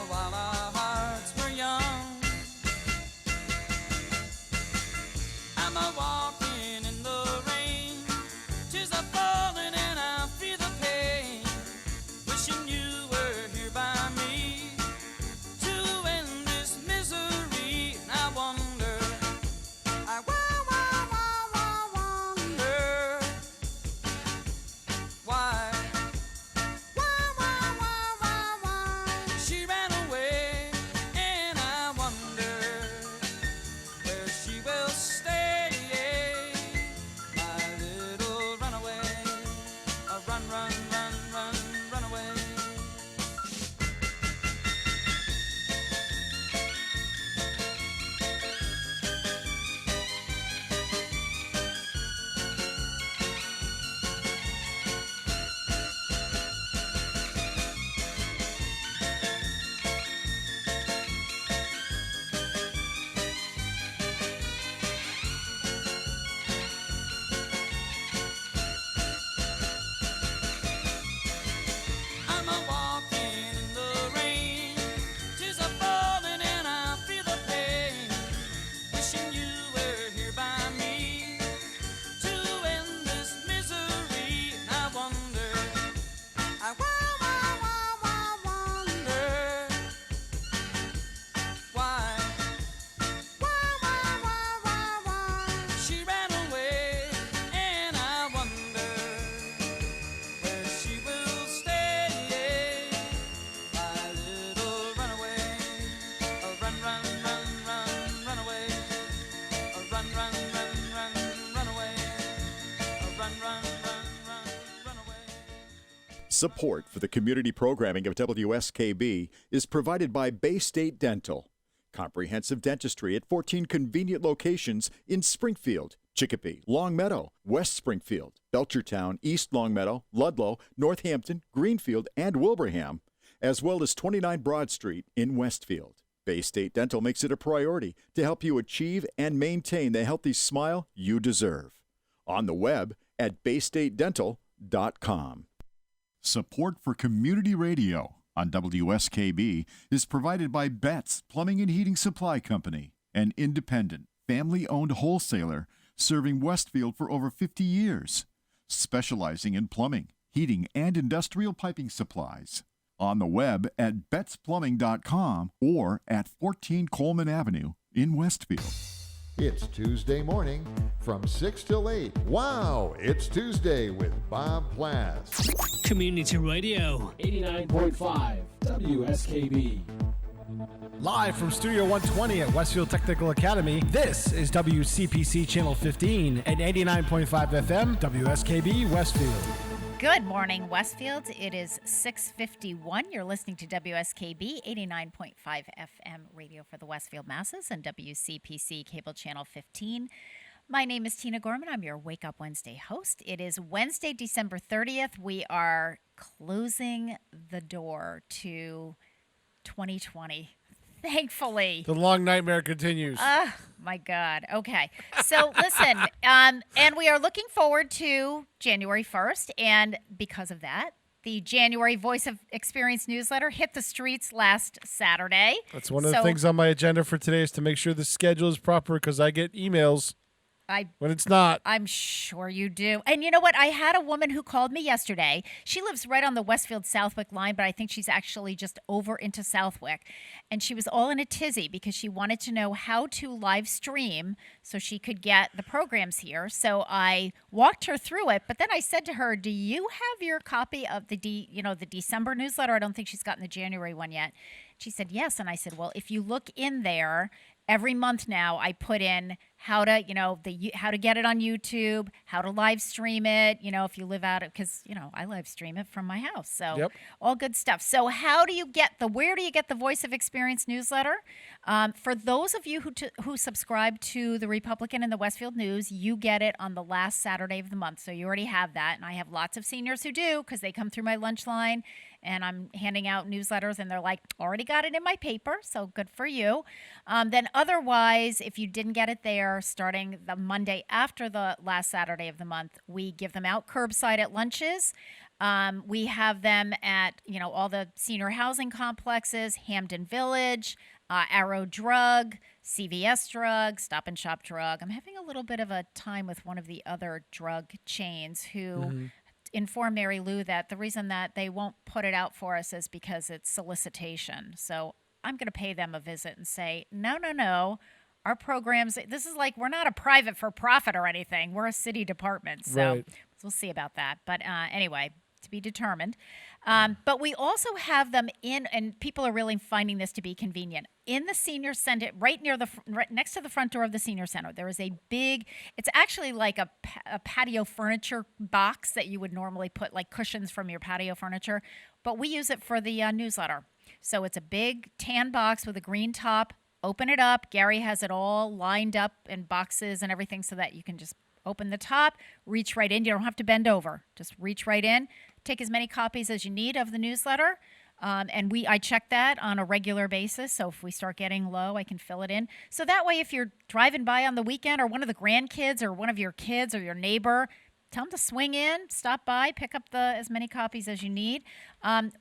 While our hearts were young. run away. Support for the community programming of WSKB is provided by Bay State Dental. Comprehensive dentistry at 14 convenient locations in Springfield, Chicopee, Longmeadow, West Springfield, Belchertown, East Longmeadow, Ludlow, Northampton, Greenfield, and Wilbraham, as well as 29 Broad Street in Westfield. Bay State Dental makes it a priority to help you achieve and maintain the healthy smile you deserve. On the web at baystatedental.com. Support for community radio on WSKB is provided by Betts Plumbing and Heating Supply Company, an independent, family-owned wholesaler serving Westfield for over 50 years, specializing in plumbing, heating, and industrial piping supplies. On the web at bettsplumbing.com or at 14 Coleman Avenue in Westfield. It's Tuesday morning from 6 till 8. Wow, it's Tuesday with Bob Plass. Community Radio. 89.5 WSKB. Live from Studio 120 at Westfield Technical Academy, this is WCPC Channel 15 and 89.5 FM, WSKB Westfield. Good morning, Westfield. It is 6:51. You're listening to WSKB 89.5 FM radio for the Westfield masses and WCPC cable channel 15. My name is Tina Gorman. I'm your Wake Up Wednesday host. It is Wednesday, December 30th. We are closing the door to 2020. Thankfully. The long nightmare continues. Oh, my God. Okay. So listen, and we are looking forward to January 1st. And because of that, the January Voice of Experience newsletter hit the streets last Saturday. That's one of the things on my agenda for today is to make sure the schedule is proper because I get emails when it's not. I'm sure you do. And you know what? I had a woman who called me yesterday. She lives right on the Westfield-Southwick line, but I think she's actually just over into Southwick. And she was all in a tizzy because she wanted to know how to live stream so she could get the programs here. So I walked her through it, but then I said to her, do you have your copy of the December newsletter? I don't think she's gotten the January one yet. She said, yes. And I said, well, if you look in there, every month now I put in how to get it on YouTube, how to live stream it, if you live out it, because, I live stream it from my house. So all good stuff. So where do you get the Voice of Experience newsletter? For those of you who subscribe to the Republican and the Westfield News, you get it on the last Saturday of the month. So you already have that. And I have lots of seniors who do because they come through my lunch line and I'm handing out newsletters and they're like, already got it in my paper. So good for you. Then otherwise, if you didn't get it there, starting the Monday after the last Saturday of the month, we give them out curbside at lunches. We have them at, all the senior housing complexes, Hamden Village, Arrow Drug, CVS Drug, Stop and Shop Drug. I'm having a little bit of a time with one of the other drug chains who informed Mary Lou that the reason that they won't put it out for us is because it's solicitation. So I'm going to pay them a visit and say, no. Our programs, this is like, we're not a private for profit or anything. We're a city department. So we'll see about that. But anyway, to be determined. But we also have them in, and people are really finding this to be convenient, in the senior center, right next to the front door of the senior center. There is a big, it's actually like a patio furniture box that you would normally put like cushions from your patio furniture. But we use it for the newsletter. So it's a big tan box with a green top. Open it up. Gary has it all lined up in boxes and everything so that you can just open the top, reach right in. You don't have to bend over. Just reach right in. Take as many copies as you need of the newsletter. And I check that on a regular basis. So if we start getting low, I can fill it in. So that way, if you're driving by on the weekend or one of the grandkids or one of your kids or your neighbor, tell them to swing in, stop by, pick up as many copies as you need.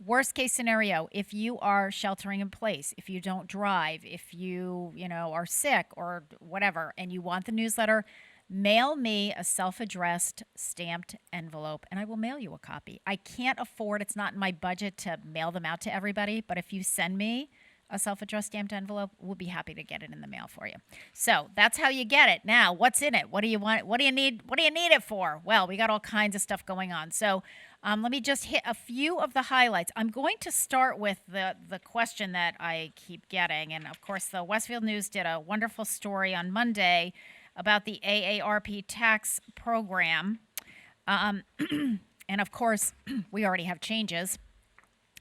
Worst case scenario, if you are sheltering in place, if you don't drive, if you are sick or whatever, and you want the newsletter, mail me a self-addressed stamped envelope, and I will mail you a copy. I can't afford, it's not in my budget to mail them out to everybody, but if you send me a self-addressed stamped envelope, we'll be happy to get it in the mail for you. So that's how you get it. Now, what's in it? What do you want? What do you need? What do you need it for? Well, we got all kinds of stuff going on. So let me just hit a few of the highlights. I'm going to start with the question that I keep getting. And of course, the Westfield News did a wonderful story on Monday about the AARP tax program. And of course, we already have changes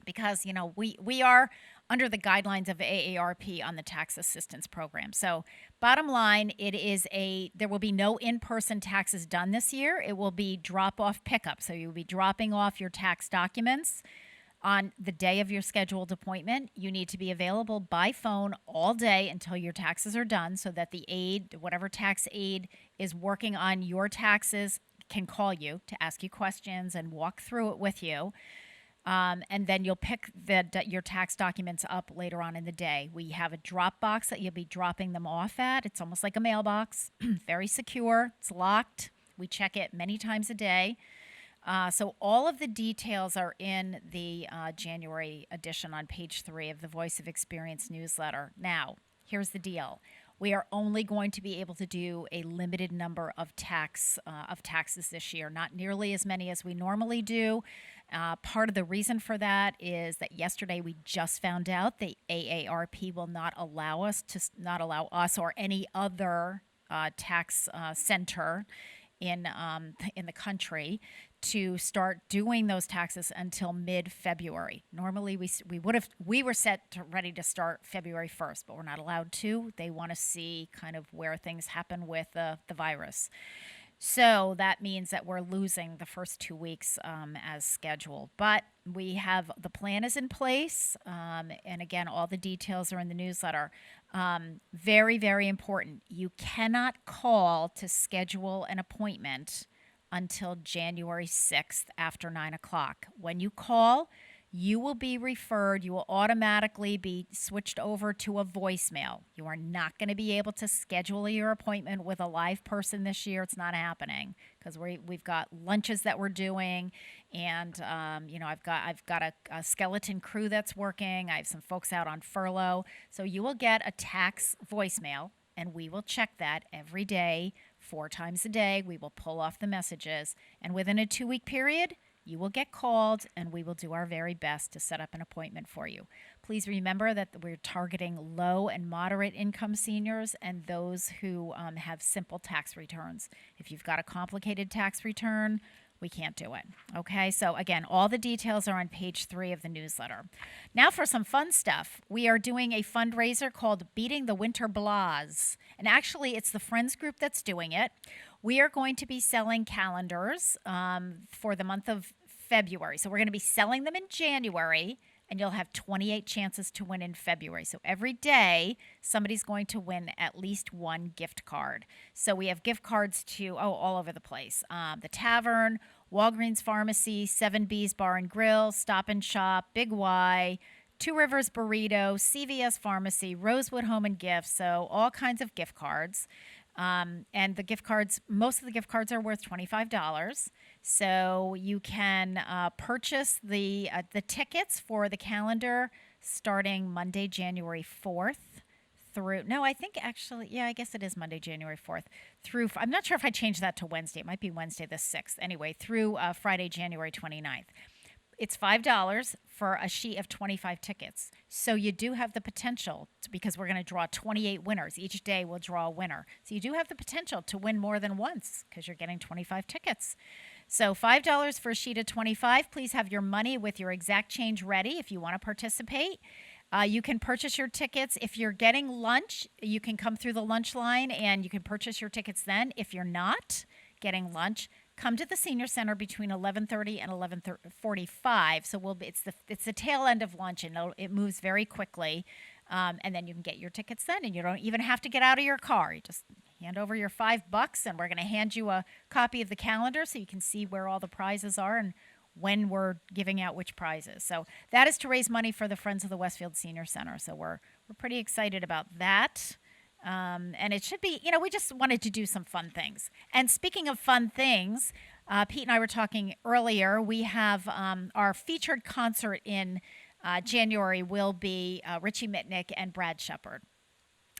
because, we are under the guidelines of AARP on the tax assistance program. So bottom line, there will be no in-person taxes done this year. It will be drop-off pickup. So you'll be dropping off your tax documents on the day of your scheduled appointment. You need to be available by phone all day until your taxes are done so that the aide, whatever tax aide is working on your taxes, can call you to ask you questions and walk through it with you. And then you'll pick your tax documents up later on in the day. We have a drop box that you'll be dropping them off at. It's almost like a mailbox, very secure. It's locked. We check it many times a day. So all of the details are in the January edition on page 3 of the Voice of Experience newsletter. Now, here's the deal. We are only going to be able to do a limited number of taxes this year, not nearly as many as we normally do. Part of the reason for that is that yesterday we just found out the AARP will not allow us or any other tax center in the country to start doing those taxes until mid-February. Normally we were ready to start February 1st, but we're not allowed to. They want to see kind of where things happen with the virus. So that means that we're losing the first 2 weeks as scheduled. But the plan is in place. And again, all the details are in the newsletter. Very, very important. You cannot call to schedule an appointment until January 6th after 9 o'clock. When you call, you will be referred, you will automatically be switched over to a voicemail. You are not going to be able to schedule your appointment with a live person this year. It's not happening because we've got lunches that we're doing, and I've got a skeleton crew that's working. I have some folks out on furlough. So you will get a tax voicemail, and we will check that every day, 4 times a day. We will pull off the messages, and within a 2-week period, you will get called, and we will do our very best to set up an appointment for you. Please remember that we're targeting low and moderate income seniors and those who have simple tax returns. If you've got a complicated tax return, we can't do it. Okay, so again, all the details are on page 3 of the newsletter. Now for some fun stuff. We are doing a fundraiser called Beating the Winter Blahs. And actually, it's the Friends group that's doing it. We are going to be selling calendars for the month of February. So we're going to be selling them in January, and you'll have 28 chances to win in February. So every day, somebody's going to win at least one gift card. So we have gift cards to, all over the place. The Tavern, Walgreens Pharmacy, 7B's Bar and Grill, Stop and Shop, Big Y, Two Rivers Burrito, CVS Pharmacy, Rosewood Home and Gifts. So all kinds of gift cards. And the gift cards, most of the gift cards are worth $25. So you can purchase the tickets for the calendar starting Monday, January 4th through, I guess it is Monday, January 4th through, I'm not sure if I changed that to Wednesday. It might be Wednesday the 6th. Anyway, through Friday, January 29th. It's $5 for a sheet of 25 tickets. So you do have the potential, because we're going to draw 28 winners. Each day we'll draw a winner. So you do have the potential to win more than once because you're getting 25 tickets. So $5 for a sheet of 25. Please have your money with your exact change ready if you want to participate. You can purchase your tickets. If you're getting lunch, you can come through the lunch line and you can purchase your tickets then. If you're not getting lunch, come to the senior center between 11:30 and 11:45. So it's the tail end of lunch, and it moves very quickly. And then you can get your tickets then, and you don't even have to get out of your car. You just hand over your $5, and we're going to hand you a copy of the calendar so you can see where all the prizes are and when we're giving out which prizes. So that is to raise money for the Friends of the Westfield Senior Center. So we're pretty excited about that. And it should be, we just wanted to do some fun things. And speaking of fun things, Pete and I were talking earlier. We have our featured concert in January will be Richie Mitnick and Brad Shepard.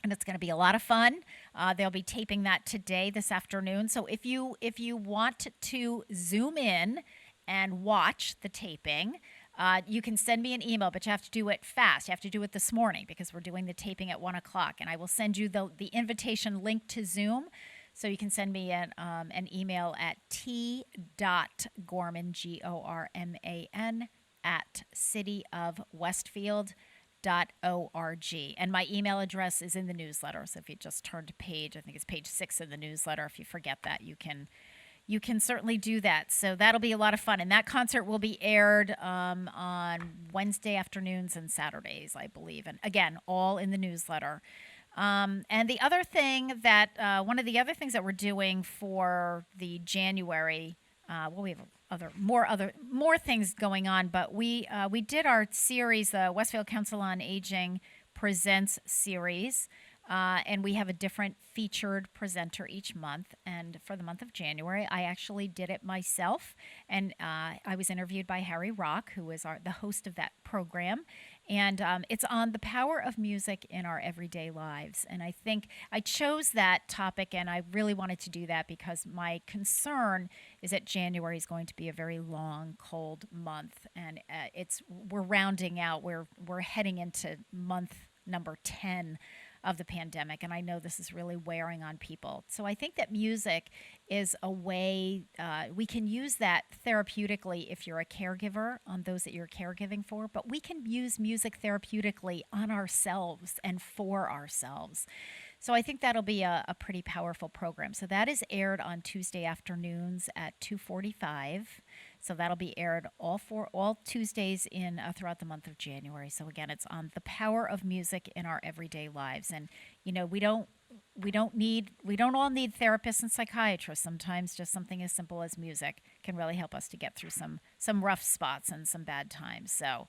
And it's going to be a lot of fun. They'll be taping that today, this afternoon. So if you want to Zoom in and watch the taping, you can send me an email, but you have to do it fast. You have to do it this morning because we're doing the taping at 1 o'clock. And I will send you the invitation link to Zoom So you can send me an email at t.gorman, Gorman, at cityofwestfield.org. And my email address is in the newsletter. So if you just turn to page, I think it's page 6 in the newsletter. If you forget that, you can certainly do that. So that'll be a lot of fun. And that concert will be aired on Wednesday afternoons and Saturdays, I believe. And again, all in the newsletter. And the other thing that one of the other things that we're doing for the January, we have more things going on, but we did our series, the Westfield Council on Aging Presents series. And we have a different featured presenter each month. And for the month of January, I actually did it myself. And I was interviewed by Harry Rock, who is the host of that program. And it's on the power of music in our everyday lives. And I think I chose that topic, and I really wanted to do that because my concern is that January is going to be a very long, cold month. And we're rounding out. We're heading into month number 10 of the pandemic, and I know this is really wearing on people. So I think that music is a way we can use that therapeutically if you're a caregiver, on those that you're caregiving for, but we can use music therapeutically on ourselves and for ourselves. So I think that'll be a pretty powerful program. So that is aired on Tuesday afternoons at 2:45. So that'll be aired all Tuesdays throughout the month of January. So again, it's on the power of music in our everyday lives. And we don't all need therapists and psychiatrists. Sometimes just something as simple as music can really help us to get through some rough spots and some bad times. So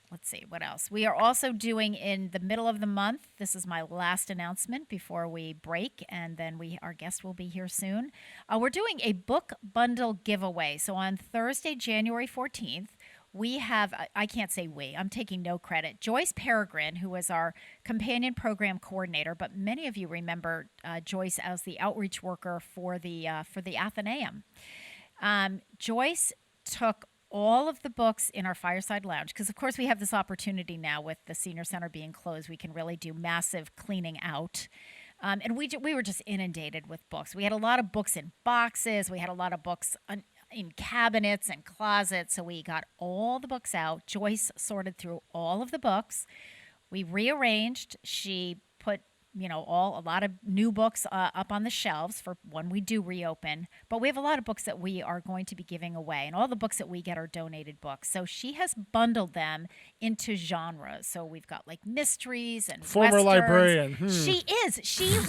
let's see, what else? We are also doing in the middle of the month, this is my last announcement before we break, and then our guest will be here soon. We're doing a book bundle giveaway. So on Thursday, January 14th, we have, I can't say we, I'm taking no credit, Joyce Peregrine, who was our companion program coordinator, but many of you remember Joyce as the outreach worker for the Athenaeum. Joyce took all of the books in our Fireside Lounge, because of course we have this opportunity now with the senior center being closed. We can really do massive cleaning out. And we were just inundated with books. We had a lot of books in boxes. We had a lot of books in cabinets and closets. So we got all the books out. Joyce sorted through all of the books. We rearranged. She put a lot of new books up on the shelves for when we do reopen. But we have a lot of books that we are going to be giving away, and all the books that we get are donated books. So she has bundled them into genres. So we've got like mysteries and former Westerns. Librarian. She is. She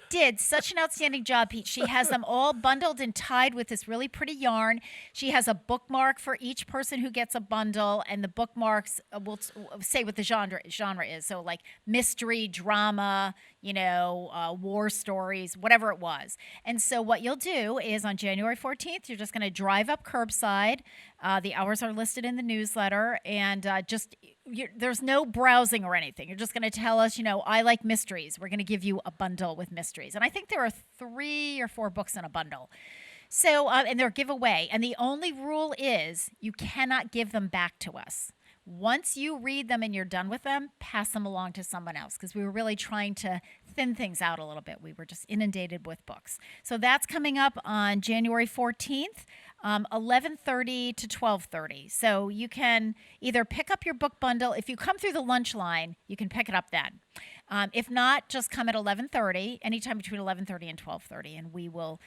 did such an outstanding job, Pete. She has them all bundled and tied with this really pretty yarn. She has a bookmark for each person who gets a bundle, and the bookmarks will say what the genre is. So like mystery, drama, war stories, whatever it was. And so what you'll do is on January 14th, you're just going to drive up curbside. The hours are listed in the newsletter, and there's no browsing or anything. You're just going to tell us, I like mysteries. We're going to give you a bundle with mysteries. And I think there are 3 or 4 books in a bundle. So, and they're giveaway. And the only rule is you cannot give them back to us. Once you read them and you're done with them, pass them along to someone else, because we were really trying to thin things out a little bit. We were just inundated with books. So that's coming up on January 14th, 11:30 to 12:30. So you can either pick up your book bundle. If you come through the lunch line, you can pick it up then. If not, just come at 11:30, anytime between 11:30 and 12:30, and we will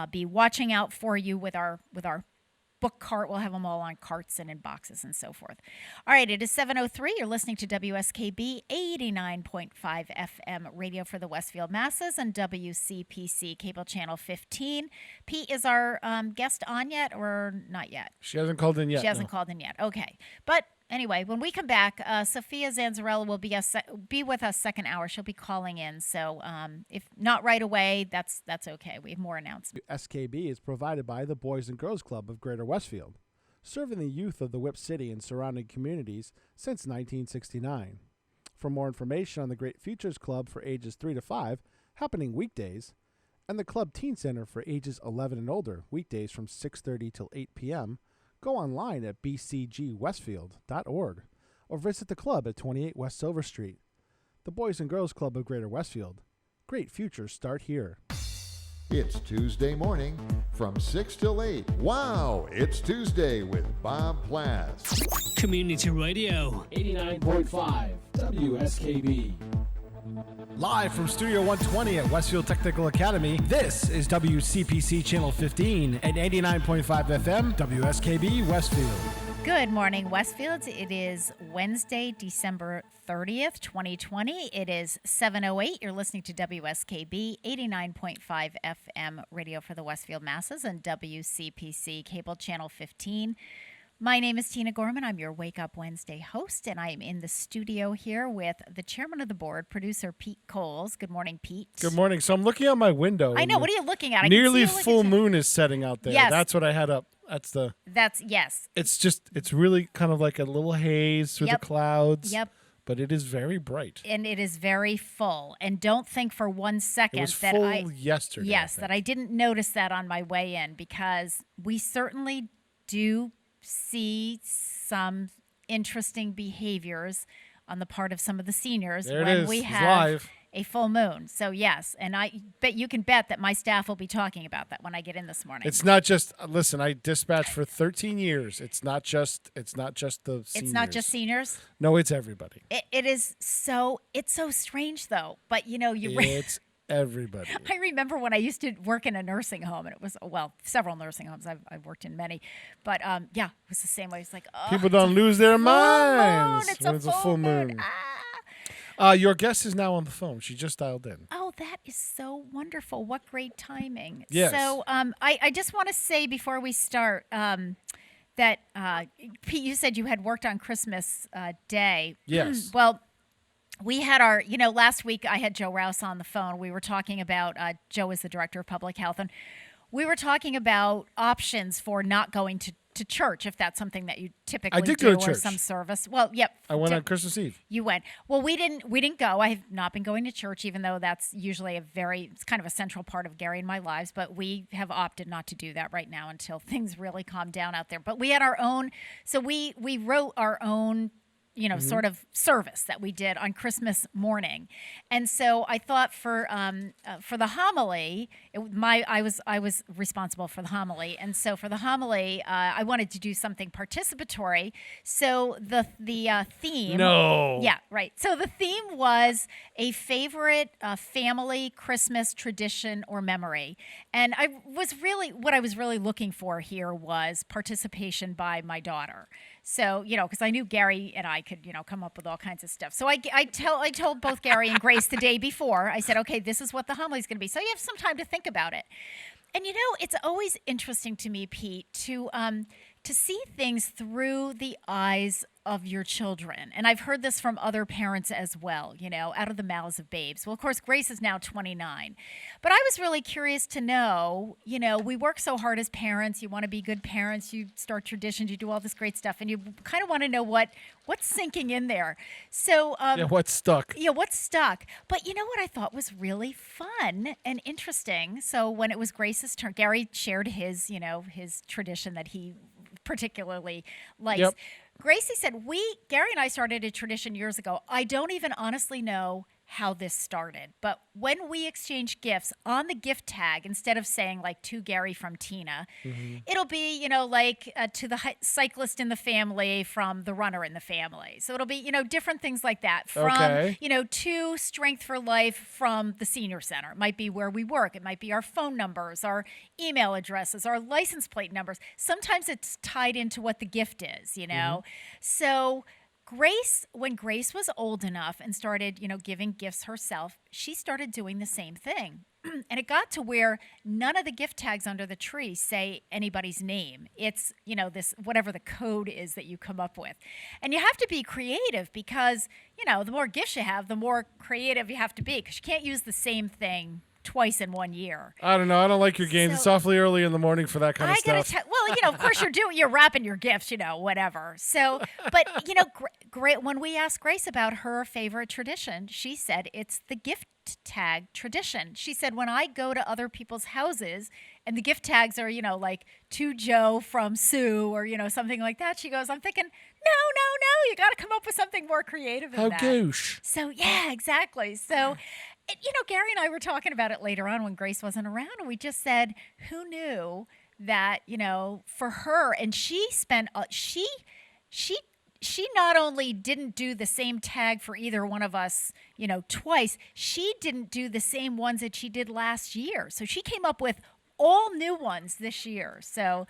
be watching out for you with our book cart. We'll have them all on carts and in boxes and so forth. All right, it is 7:03. You're listening to WSKB 89.5 FM radio for the Westfield masses and WCPC cable channel 15. Pete, is our guest on yet or not yet? She hasn't called in yet. She hasn't called in yet. Okay. But anyway, when we come back, Sophia Zanzarella will be with us second hour. She'll be calling in. So if not right away, that's okay. We have more announcements. SKB is provided by the Boys and Girls Club of Greater Westfield, serving the youth of the Whip City and surrounding communities since 1969. For more information on the Great Futures Club for ages 3 to 5, happening weekdays, and the Club Teen Center for ages 11 and older, weekdays from 6:30 till 8 p.m., go online at bcgwestfield.org or visit the club at 28 West Silver Street. The Boys and Girls Club of Greater Westfield, Great futures start here. It's Tuesday morning from 6 till 8. Wow, it's Tuesday with Bob Plass. Community Radio. 89.5 WSKB. Live from Studio 120 at Westfield Technical Academy, this is WCPC Channel 15 at 89.5 FM, WSKB Westfield. Good morning, Westfields. It is Wednesday, December 30th, 2020. It is 7:08. You're listening to WSKB 89.5 FM radio for the Westfield masses and WCPC Cable Channel 15. My name is Tina Gorman. I'm your Wake Up Wednesday host, and I'm in the studio here with the chairman of the board, producer Pete Coles. Good morning, Pete. Good morning. So I'm looking out my window. I know. What are you looking at? Nearly full moon is setting out there. Yes. That's what I had up. Yes. It's really kind of like a little haze through the clouds. Yep. But it is very bright. And it is very full. And don't think for 1 second It was that full yesterday. Yes, that I didn't notice that on my way in, because we certainly do see some interesting behaviors on the part of some of the seniors we have live. A full moon. So yes, and you can bet that my staff will be talking about that when I get in this morning. It's not just listen, I dispatched for 13 years. It's not just the seniors. It's not just seniors? No, it's everybody. It's so strange though. But it's everybody. I remember when I used to work in a nursing home, and it was, several nursing homes. I've worked in many. But, it was the same way. It's like, people don't lose their minds when it's a full moon. Your guest is now on the phone. She just dialed in. Oh, that is so wonderful. What great timing. Yes. So I just want to say before we start that, Pete, you said you had worked on Christmas Day. Yes. Well, we had our, last week I had Joe Rouse on the phone. We were talking about, Joe is the director of public health, and we were talking about options for not going to church, if that's something that you typically did do, go to or church. some service. Well, yep. I went on Christmas Eve. You went. Well, we didn't go. I have not been going to church, even though that's usually it's kind of a central part of Gary and my lives, but we have opted not to do that right now until things really calm down out there. But we had our own, so we wrote our own sort of service that we did on Christmas morning. And so I thought for the homily, I was responsible for the homily. And so for the homily, I wanted to do something participatory. So the theme. No. Yeah, right. So the theme was a favorite family Christmas tradition or memory. And what I was really looking for here was participation by my daughter. So, because I knew Gary and I could, come up with all kinds of stuff. So I told both Gary and Grace the day before, I said, okay, this is what the homily is going to be. So you have some time to think about it. And, it's always interesting to me, Pete, to see things through the eyes of your children. And I've heard this from other parents as well, out of the mouths of babes. Well, of course, Grace is now 29. But I was really curious to know, we work so hard as parents. You want to be good parents. You start traditions. You do all this great stuff. And you kind of want to know what's sinking in there. So what's stuck? Yeah, what's stuck. But you know what I thought was really fun and interesting? So when it was Grace's turn, Gary shared his tradition that he particularly likes. Yep. Gracie said, Gary and I started a tradition years ago. I don't even honestly know how this started, but when we exchange gifts on the gift tag, instead of saying like to Gary from Tina, it'll be, to the cyclist in the family from the runner in the family. So it'll be, different things like that from, to Strength for Life from the senior center. It might be where we work. It might be our phone numbers, our email addresses, our license plate numbers. Sometimes it's tied into what the gift is, So when Grace was old enough and started, giving gifts herself, she started doing the same thing. And it got to where none of the gift tags under the tree say anybody's name. It's, this, whatever the code is that you come up with. And you have to be creative because, the more gifts you have, the more creative you have to be, because you can't use the same thing twice in 1 year. I don't know. I don't like your games. It's awfully early in the morning for that kind of stuff. Of course you're wrapping your gifts, whatever. So, but, great. When we asked Grace about her favorite tradition, she said it's the gift tag tradition. She said, when I go to other people's houses and the gift tags are, like to Joe from Sue or, something like that, she goes, I'm thinking, no, you got to come up with something more creative than that. How gauche. So, yeah, exactly. So, Gary and I were talking about it later on when Grace wasn't around, and we just said, who knew that, for her, and she spent, she not only didn't do the same tag for either one of us, twice, she didn't do the same ones that she did last year. So she came up with all new ones this year. So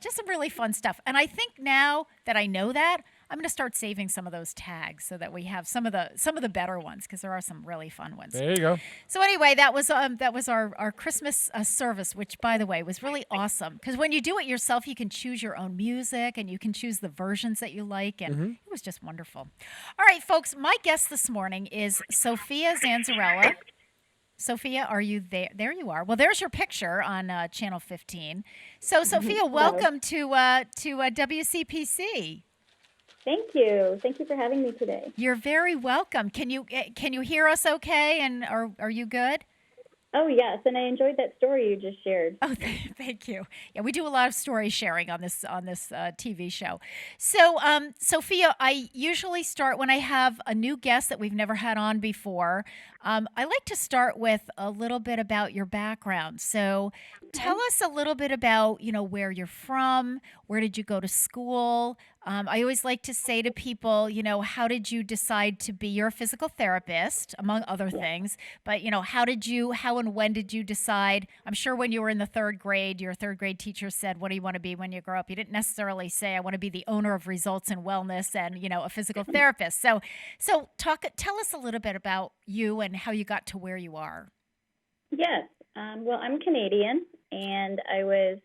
just some really fun stuff. And I think now that I know that, I'm going to start saving some of those tags so that we have some of the better ones, because there are some really fun ones. There you go. So anyway, that was our Christmas service, which, by the way, was really awesome, because when you do it yourself, you can choose your own music and you can choose the versions that you like, and it was just wonderful. All right, folks, my guest this morning is Sophia Zanzarella. Sophia, are you there? There you are. Well, there's your picture on Channel 15. So, Sophia, welcome to WCPC. Thank you. Thank you for having me today. You're very welcome. Can you hear us okay? And are you good? Oh, yes, and I enjoyed that story you just shared. Oh, thank you. Yeah, we do a lot of story sharing on this TV show. So, Sophia, I usually start when I have a new guest that we've never had on before. I like to start with a little bit about your background. So, tell us a little bit about where you're from, where did you go to school. I always like to say to people, how did you decide to be? You're a physical therapist, among other things, but how and when did you decide? I'm sure when you were in the third grade, your third grade teacher said, "What do you want to be when you grow up?" You didn't necessarily say, "I want to be the owner of Results and Wellness and a physical therapist." So tell us a little bit about you and how you got to where you are. Yes. Well, I'm Canadian, and I was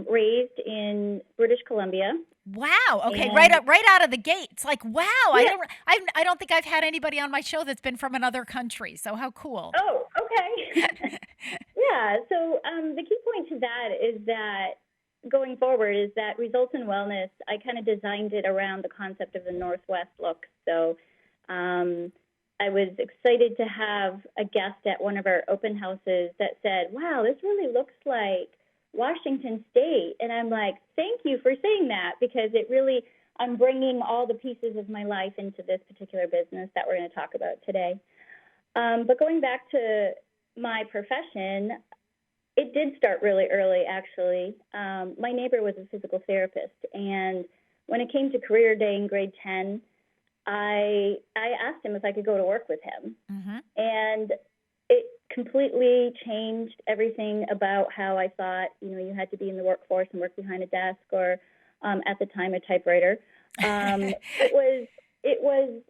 raised in British Columbia. Wow. Okay. And right out of the gate. It's like, wow. Yeah. I don't think I've had anybody on my show that's been from another country. So how cool. Oh, okay. Yeah. So the key point to that is that going forward is that Results in Wellness, I kind of designed it around the concept of the Northwest look. So I was excited to have a guest at one of our open houses that said, "Wow, this really looks like Washington State." And I'm like, thank you for saying that, because I'm bringing all the pieces of my life into this particular business that we're going to talk about today. But going back to my profession, it did start really early, actually. My neighbor was a physical therapist, and when it came to career day in grade 10, I asked him if I could go to work with him. Mm-hmm. And it completely changed everything about how I thought, you had to be in the workforce and work behind a desk, or at the time a typewriter. It was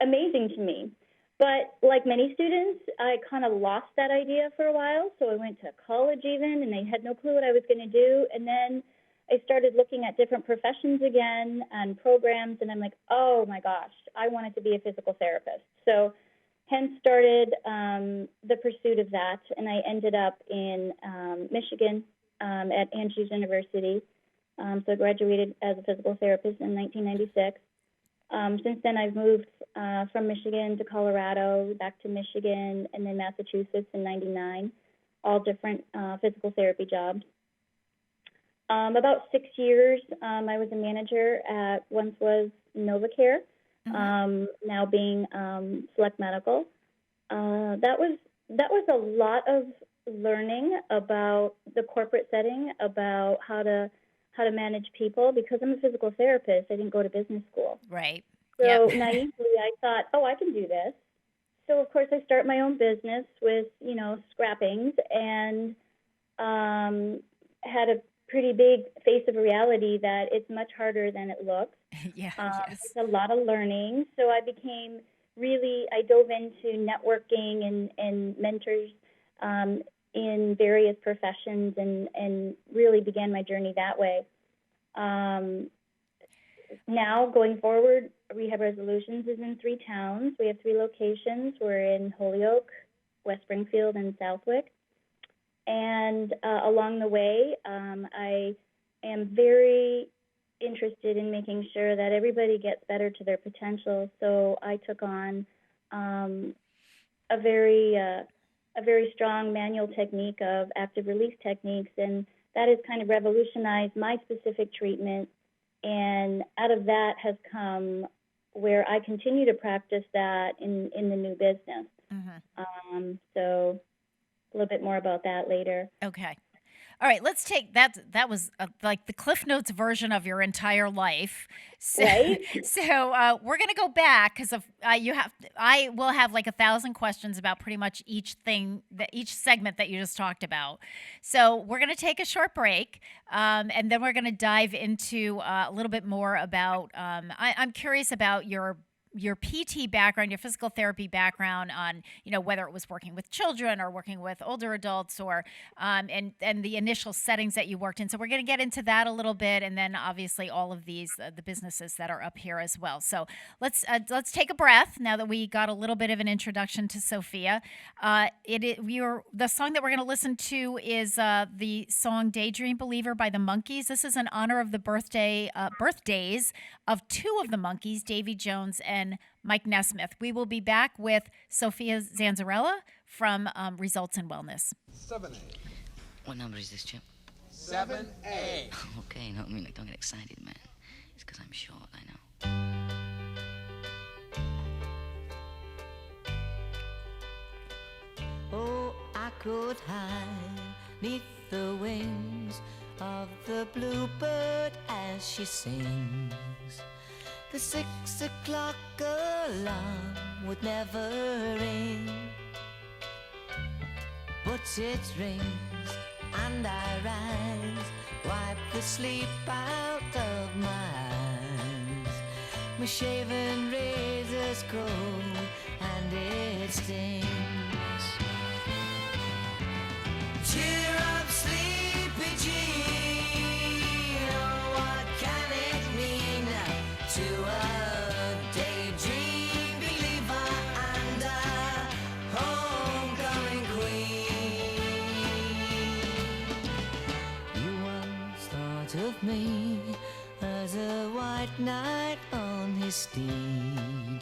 amazing to me. But like many students, I kind of lost that idea for a while. So I went to college even, and I had no clue what I was going to do. And then I started looking at different professions again and programs, and I'm like, oh my gosh, I wanted to be a physical therapist. So hence started the pursuit of that, and I ended up in Michigan at Andrews University. So I graduated as a physical therapist in 1996. Since then, I've moved from Michigan to Colorado, back to Michigan, and then Massachusetts in 99, all different physical therapy jobs. About 6 years, I was a manager at once was NovaCare, now being Select Medical. That was a lot of learning about the corporate setting, about how to manage people, because I'm a physical therapist. I didn't go to business school. Right. So naively, I thought, oh, I can do this. So of course, I start my own business with scrappings, and had a pretty big face of reality that it's much harder than it looks. Yes. It's a lot of learning. So I dove into networking and mentors in various professions, and really began my journey that way. Now, going forward, Rehab Resolutions is in 3 towns. We have 3 locations. We're in Holyoke, West Springfield, and Southwick. And along the way, I am very interested in making sure that everybody gets better to their potential. So I took on a very strong manual technique of active release techniques, and that has kind of revolutionized my specific treatment. And out of that has come where I continue to practice that in the new business. So a little bit more about that later. Okay. All right, let's take that. That was like the Cliff Notes version of your entire life. So, Right? so we're gonna go back because I will have like 1,000 questions about pretty much each segment that you just talked about. So we're gonna take a short break, and then we're gonna dive into a little bit more about. I'm curious about your PT background, your physical therapy background on, whether it was working with children or working with older adults or, and the initial settings that you worked in. So we're going to get into that a little bit. And then obviously all of these, the businesses that are up here as well. So let's take a breath now that we got a little bit of an introduction to Sophia. The song that we're going to listen to is the song Daydream Believer by the Monkees. This is in honor of the birthdays of two of the Monkees, Davy Jones and Mike Nesmith. We will be back with Sophia Zanzarella from Results in Wellness. 7A. What number is this, Chip? 7A. Okay, no, don't get excited, man. It's because I'm short, I know. Oh, I could hide neath the wings of the bluebird as she sings. The 6 o'clock alarm would never ring, but it rings and I rise, wipe the sleep out of my eyes. My shaven razor's cold and it stings. Cheer up, sleepy Jean, oh, what can it mean to a daydream believer and a homecoming queen? You once thought of me as a white knight on his steed.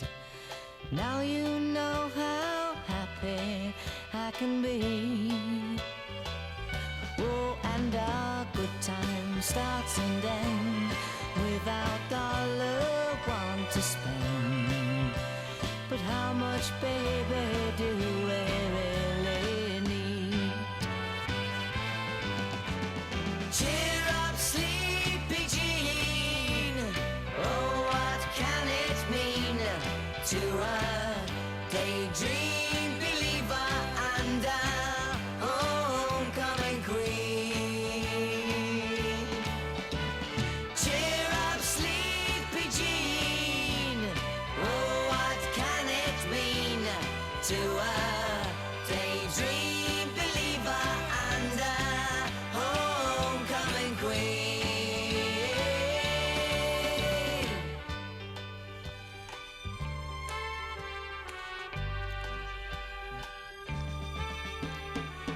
Now you know how happy I can be. Oh, and our good time starts and ends without dollar want to spend. But how much, baby, do we really need? Cheer up, sleepy Jean, oh, what can it mean to a daydream believer and a homecoming queen? Cheer up, sleepy Jean, oh, what can it mean to a daydream believer and a homecoming queen?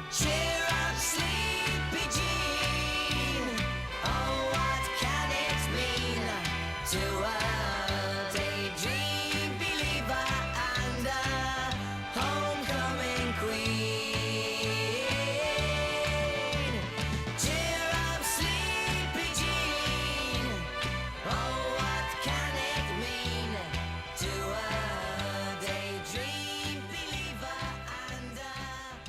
Cheer up, sleepy Jean, oh, what can it mean to a daydream believer and a homecoming queen? Cheer up, sleepy Jean, oh, what can it mean to a daydream believer and a...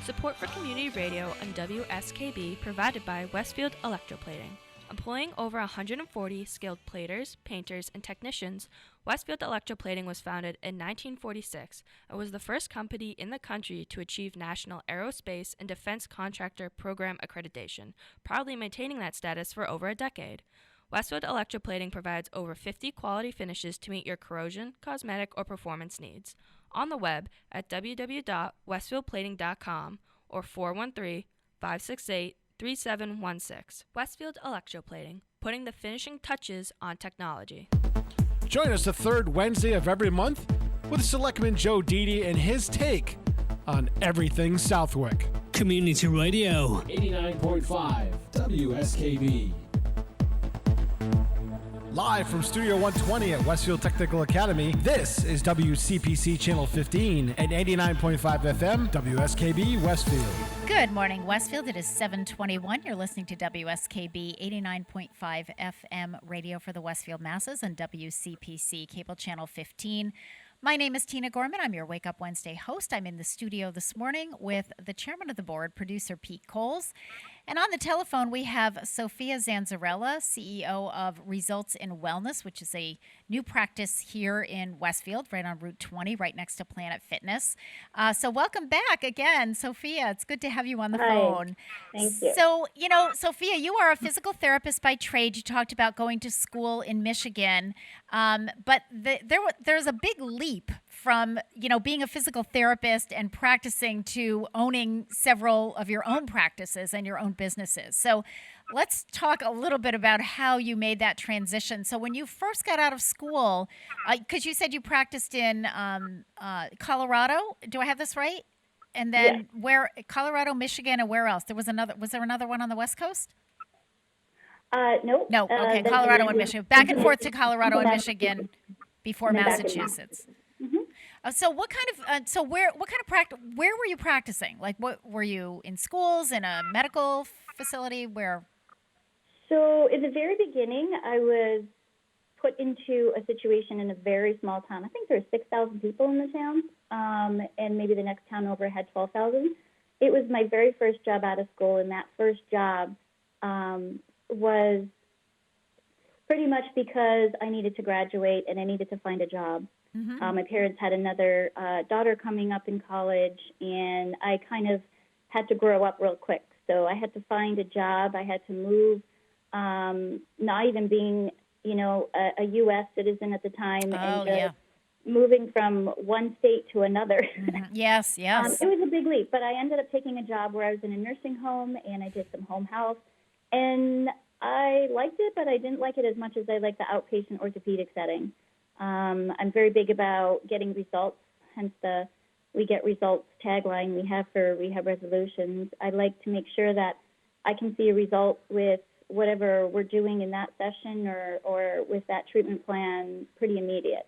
Support for community radio on WSKB provided by Westfield Electroplating. Employing over 140 skilled platers, painters, and technicians, Westfield Electroplating was founded in 1946 and was the first company in the country to achieve National Aerospace and Defense Contractor Program accreditation, proudly maintaining that status for over a decade. Westfield Electroplating provides over 50 quality finishes to meet your corrosion, cosmetic, or performance needs. On the web at www.westfieldplating.com or 413-568-3716. Westfield Electroplating, putting the finishing touches on technology. Join us the third Wednesday of every month with Selectman Joe Didi and his take on everything Southwick. Community Radio. 89.5 WSKB. Live from Studio 120 at Westfield Technical Academy, this is WCPC Channel 15 and 89.5 FM, WSKB Westfield. Good morning, Westfield. It is 7:21. You're listening to WSKB 89.5 FM radio for the Westfield masses and WCPC Cable Channel 15. My name is Tina Gorman. I'm your Wake Up Wednesday host. I'm in the studio this morning with the chairman of the board, producer Pete Coles. And on the telephone, we have Sophia Zanzarella, CEO of Results in Wellness, which is a new practice here in Westfield, right on Route 20, right next to Planet Fitness. So welcome back again, Sophia. It's good to have you on the phone. Thank you. So, Sophia, you are a physical therapist by trade. You talked about going to school in Michigan. But there's a big leap from, being a physical therapist and practicing to owning several of your own practices and your own businesses. So let's talk a little bit about how you made that transition. So when you first got out of school, because you said you practiced in Colorado, do I have this right? And then where? Colorado, Michigan, and where else? Was there another one on the West Coast? Nope. No. Okay, Colorado and Michigan. Back and forth to Colorado and Michigan before Massachusetts. So what kind of practice? Where were you practicing? Like, what were you in schools, in a medical facility? Where? So in the very beginning, I was put into a situation in a very small town. I think there were 6,000 people in the town, and maybe the next town over had 12,000. It was my very first job out of school, and that first job was pretty much because I needed to graduate and I needed to find a job. My parents had another daughter coming up in college, and I kind of had to grow up real quick. So I had to find a job. I had to move, not even being, a U.S. citizen at the time. Moving from one state to another. Yes. It was a big leap, but I ended up taking a job where I was in a nursing home, and I did some home health. And I liked it, but I didn't like it as much as I liked the outpatient orthopedic setting. I'm very big about getting results, hence the "We Get Results" tagline we have for Rehab Resolutions. I like to make sure that I can see a result with whatever we're doing in that session or with that treatment plan pretty immediate.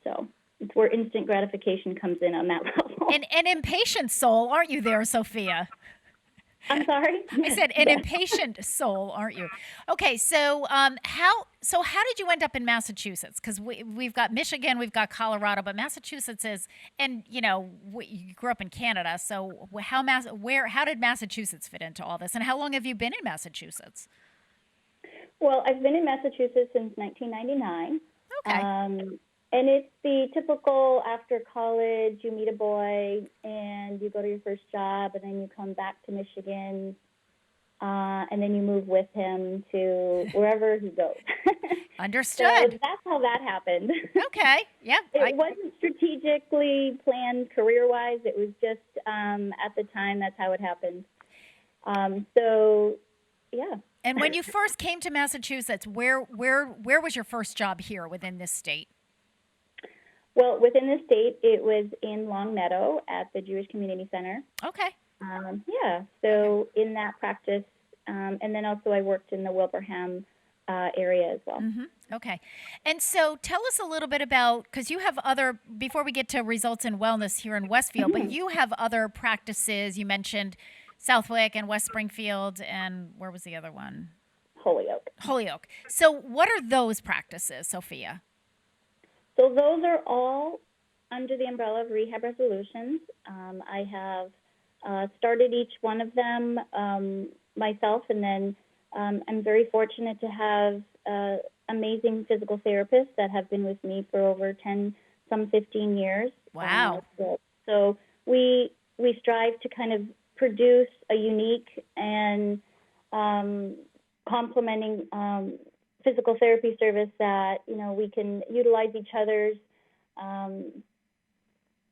So it's where instant gratification comes in on that level. An impatient soul, aren't you there, Sophia? I'm sorry? I said an impatient soul, aren't you? Okay, so how did you end up in Massachusetts? Because we've got Michigan, we've got Colorado, but Massachusetts is, and you grew up in Canada, so how did Massachusetts fit into all this, and how long have you been in Massachusetts? Well, I've been in Massachusetts since 1999. Okay. And it's the typical after college, you meet a boy and you go to your first job and then you come back to Michigan and then you move with him to wherever he goes. Understood. So that's how that happened. Okay. Yep. It wasn't strategically planned career-wise. It was just at the time that's how it happened. Yeah. And when you first came to Massachusetts, where was your first job here within this state? Well, within the state, it was in Long Meadow at the Jewish Community Center. Okay. So in that practice, and then also I worked in the Wilbraham area as well. Okay. And so tell us a little bit about, because you have before we get to Results in Wellness here in Westfield, but you have other practices. You mentioned Southwick and West Springfield, and where was the other one? Holyoke. Holyoke. So what are those practices, Sophia? So those are all under the umbrella of Rehab Resolutions. I have started each one of them myself, and then I'm very fortunate to have amazing physical therapists that have been with me for over 15 years. Wow. So we strive to kind of produce a unique and complementing physical therapy service that, we can utilize each other's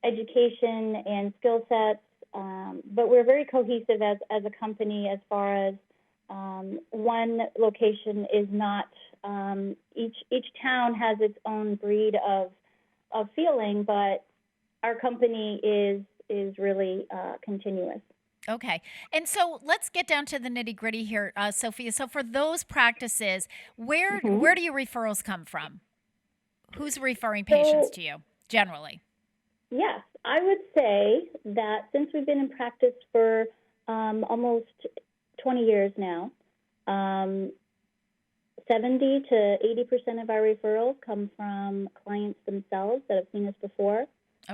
education and skill sets, but we're very cohesive as a company as far as one location is not, each town has its own breed of feeling, but our company is really continuous. Okay. And so let's get down to the nitty gritty here, Sophia. So for those practices, where do your referrals come from? Who's referring patients to you generally? Yes, I would say that since we've been in practice for almost 20 years now, 70 to 80% of our referrals come from clients themselves that have seen us before,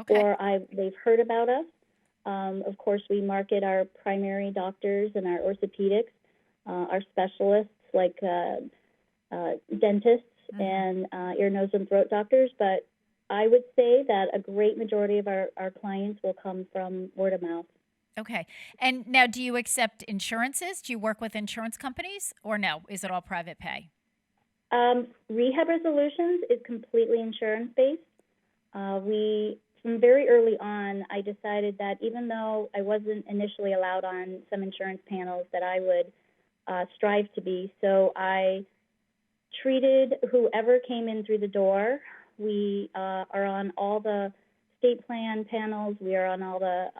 or they've heard about us. Of course, we market our primary doctors and our orthopedics, our specialists like dentists and ear, nose, and throat doctors. But I would say that a great majority of our clients will come from word of mouth. Okay. And now, do you accept insurances? Do you work with insurance companies, or no? Is it all private pay? Rehab Resolutions is completely insurance-based. From very early on, I decided that even though I wasn't initially allowed on some insurance panels, that I would strive to be. So I treated whoever came in through the door. We are on all the state plan panels. We are on all the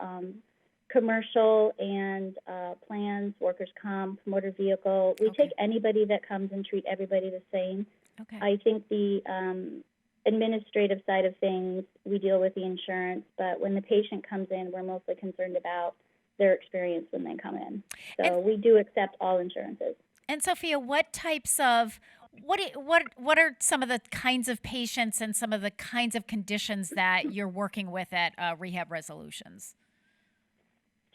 commercial and plans, workers' comp, motor vehicle. We take anybody that comes and treat everybody the same. Okay. I think the administrative side of things, we deal with the insurance, but when the patient comes in, we're mostly concerned about their experience when they come in. So we do accept all insurances. And Sophia, what types of what are some of the kinds of patients and some of the kinds of conditions that you're working with at Rehab Resolutions?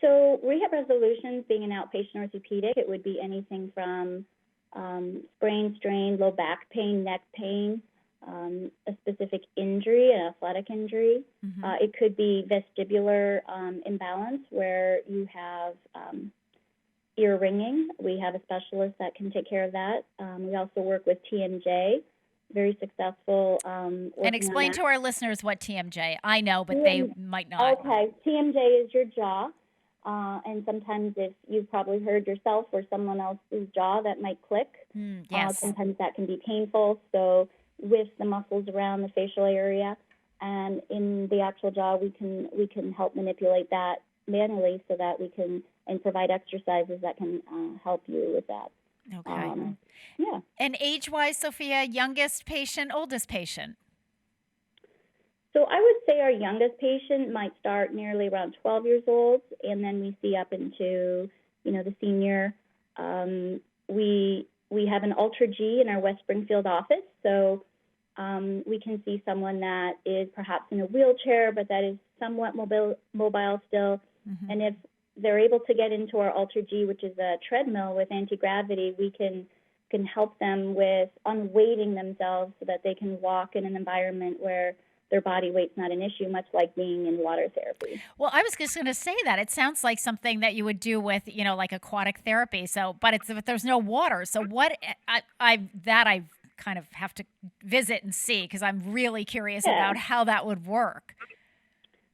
So Rehab Resolutions, being an outpatient orthopedic, it would be anything from sprain, strain, low back pain, neck pain, a specific injury, an athletic injury. It could be vestibular imbalance where you have ear ringing. We have a specialist that can take care of that. We also work with TMJ, very successful. And explain to our listeners what TMJ. I know, but they might not. Okay, TMJ is your jaw. And sometimes if you've probably heard yourself or someone else's jaw, that might click. Yes. Sometimes that can be painful. So with the muscles around the facial area and in the actual jaw, we can help manipulate that manually so that we can and provide exercises that can help you with that. Okay. Yeah. And age-wise, Sophia, youngest patient, oldest patient? So I would say our youngest patient might start nearly around 12 years old, and then we see up into, the senior. We have an Ultra G in our West Springfield office, so we can see someone that is perhaps in a wheelchair, but that is somewhat mobile still. And if they're able to get into our Ultra G, which is a treadmill with anti-gravity, we can help them with unweighting themselves so that they can walk in an environment where their body weight's not an issue, much like being in water therapy. Well, I was just going to say that. It sounds like something that you would do with, like aquatic therapy. So, but there's no water. So what I kind of have to visit and see because I'm really curious about how that would work.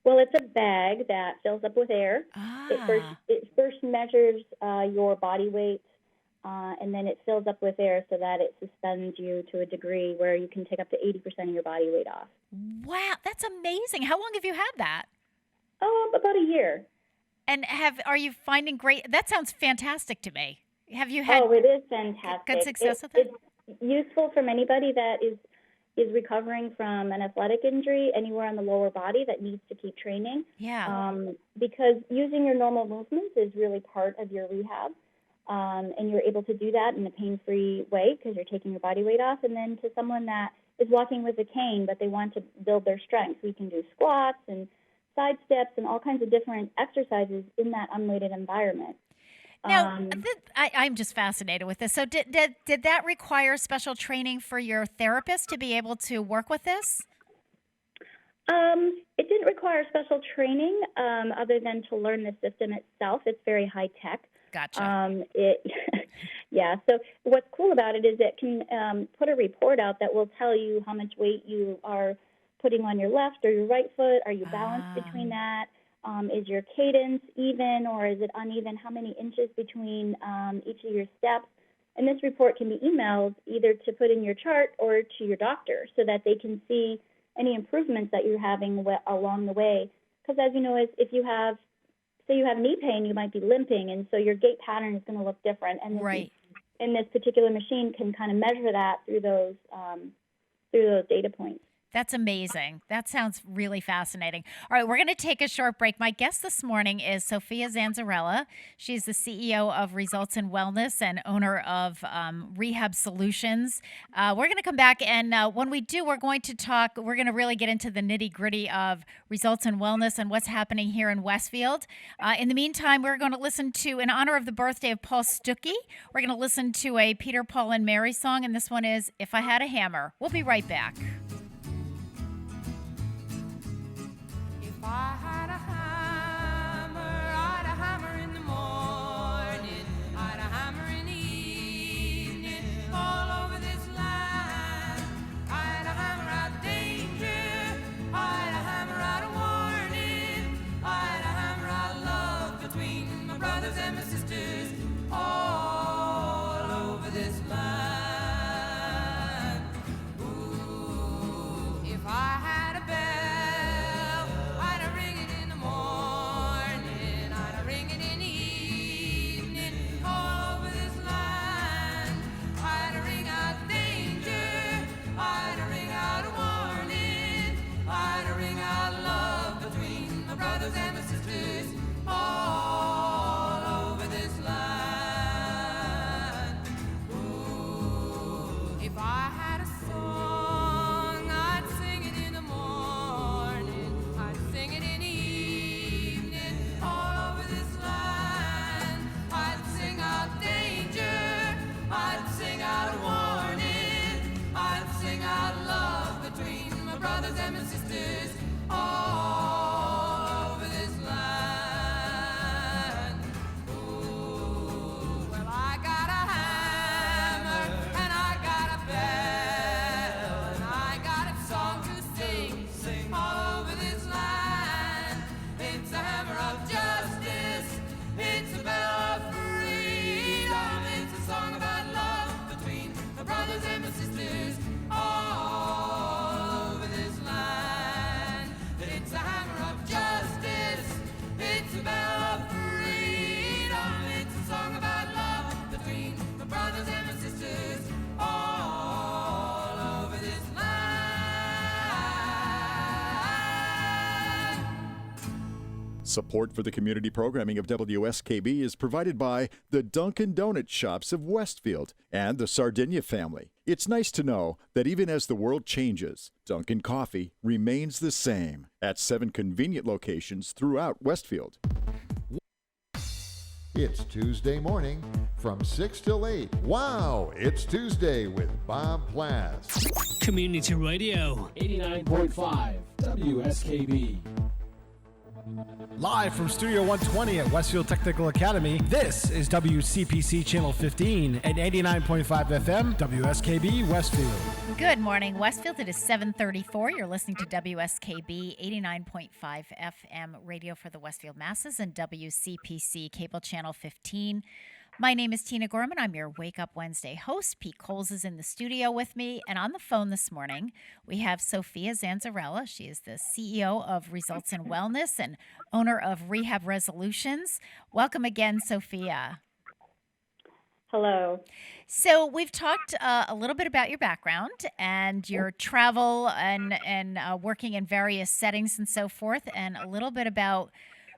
Well, it's a bag that fills up with air. It first measures your body weight, and then it fills up with air so that it suspends you to a degree where you can take up to 80% of your body weight off. Wow, that's amazing. How long have you had that? About a year. And are you finding great? That sounds fantastic to me. Have you had? Oh, it is fantastic. Good success with it? It's useful from anybody that is recovering from an athletic injury anywhere on the lower body that needs to keep training. Yeah. Because using your normal movements is really part of your rehab. And you're able to do that in a pain-free way because you're taking your body weight off. And then to someone that is walking with a cane but they want to build their strength, we can do squats and side steps and all kinds of different exercises in that unweighted environment. Now, I'm just fascinated with this. So did that require special training for your therapist to be able to work with this? It didn't require special training other than to learn the system itself. It's very high-tech. Gotcha. Yeah, so what's cool about it is it can put a report out that will tell you how much weight you are putting on your left or your right foot. Are you balanced between that? Is your cadence even or is it uneven? How many inches between each of your steps? And this report can be emailed either to put in your chart or to your doctor so that they can see any improvements that you're having along the way. Because as you know, if you have, say you have knee pain, you might be limping, and so your gait pattern is going to look different. And this particular machine can kind of measure that through those data points. That's amazing. That sounds really fascinating. All right, we're going to take a short break. My guest this morning is Sophia Zanzarella. She's the CEO of Results in Wellness and owner of Rehab Solutions. We're going to come back, and when we do, we're going to really get into the nitty-gritty of Results in Wellness and what's happening here in Westfield. In the meantime, we're going to listen to, in honor of the birthday of Paul Stuckey, we're going to listen to a Peter, Paul, and Mary song, and this one is If I Had a Hammer. We'll be right back. If I had a hammer, I'd a hammer in the morning, I'd a hammer in the evening, all over this land. I'd a hammer out danger, I'd a hammer out a warning, I'd a hammer out love between my brothers and my sisters, all over this land. Ooh, if I had a bell, brothers and my sisters all over this land. Ooh, if I had a song, I'd sing it in the morning, I'd sing it in the evening, all over this land. I'd sing out danger, I'd sing out warning, I'd sing out love between my brothers and my sisters all over this land. Ooh, well, I got a hammer and I got a bell and I got a song to sing all over this land. It's a hammer of justice, it's a bell of freedom, it's a song about love between the brothers and the sisters all over this land. It's a hammer of justice, it's a bell of freedom, it's a song about love between the brothers and the sisters all over this land. Support for the community programming of WSKB is provided by the Dunkin' Donuts Shops of Westfield and the Sardinia family. It's nice to know that even as the world changes, Dunkin' Coffee remains the same at 7 convenient locations throughout Westfield. It's Tuesday morning from 6 till 8. Wow, it's Tuesday with Bob Plass. Community Radio. 89.5 WSKB. Live from Studio 120 at Westfield Technical Academy, this is WCPC Channel 15 and 89.5 FM, WSKB Westfield. Good morning, Westfield. It is 7:34. You're listening to WSKB 89.5 FM radio for the Westfield masses and WCPC Cable Channel 15. My name is Tina Gorman. I'm your Wake Up Wednesday host. Pete Coles is in the studio with me. And on the phone this morning, we have Sophia Zanzarella. She is the CEO of Results in Wellness and owner of Rehab Resolutions. Welcome again, Sophia. Hello. So we've talked a little bit about your background and your travel and working in various settings and so forth, and a little bit about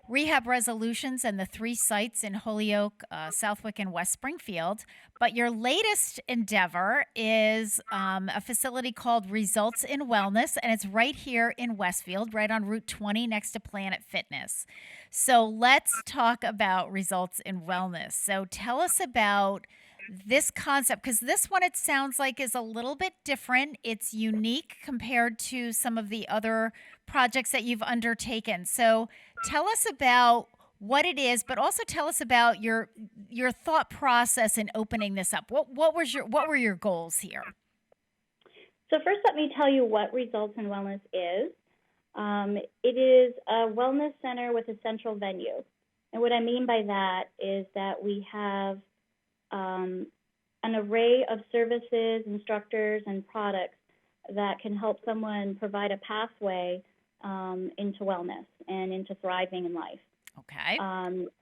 Rehab Resolutions and the 3 sites in Holyoke, Southwick, and West Springfield. But your latest endeavor is a facility called Results in Wellness, and it's right here in Westfield, right on Route 20 next to Planet Fitness. So let's talk about Results in Wellness. So tell us about this concept, because this one, it sounds like, is a little bit different. It's unique compared to some of the other projects that you've undertaken. So tell us about what it is, but also tell us about your thought process in opening this up. What were your goals here? So first, let me tell you what Results in Wellness is. It is a wellness center with a central venue. And what I mean by that is that we have an array of services, instructors, and products that can help someone provide a pathway into wellness and into thriving in life. Okay.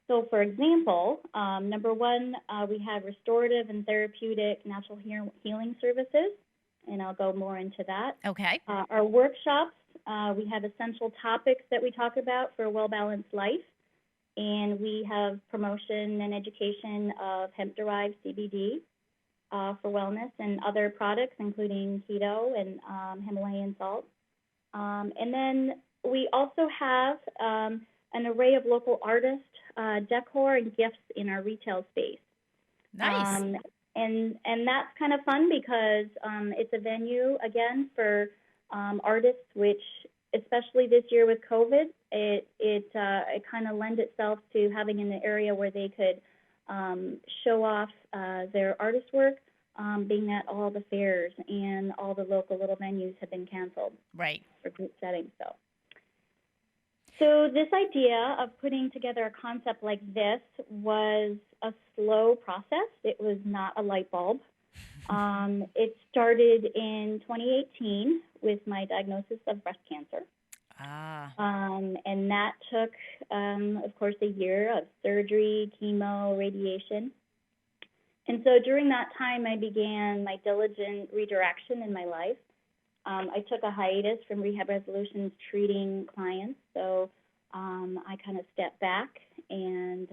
So, for example, number one, we have restorative and therapeutic natural healing services. and I'll go more into that. Okay. Our workshops, we have essential topics that we talk about for a well-balanced life, and we have promotion and education of hemp-derived CBD for wellness and other products, including keto and Himalayan salt. And then we also have an array of local artists, decor, and gifts in our retail space. Nice. And that's kind of fun because it's a venue, again, for artists, which, especially this year with COVID, it kind of lends itself to having an area where they could show off their artist work, being that all the fairs and all the local little venues have been canceled. Right. For group settings, So this idea of putting together a concept like this was a slow process. It was not a light bulb. It started in 2018 with my diagnosis of breast cancer. And that took, of course, a year of surgery, chemo, radiation. And so during that time, I began my diligent redirection in my life. I took a hiatus from Rehab Resolutions treating clients, so I kind of stepped back and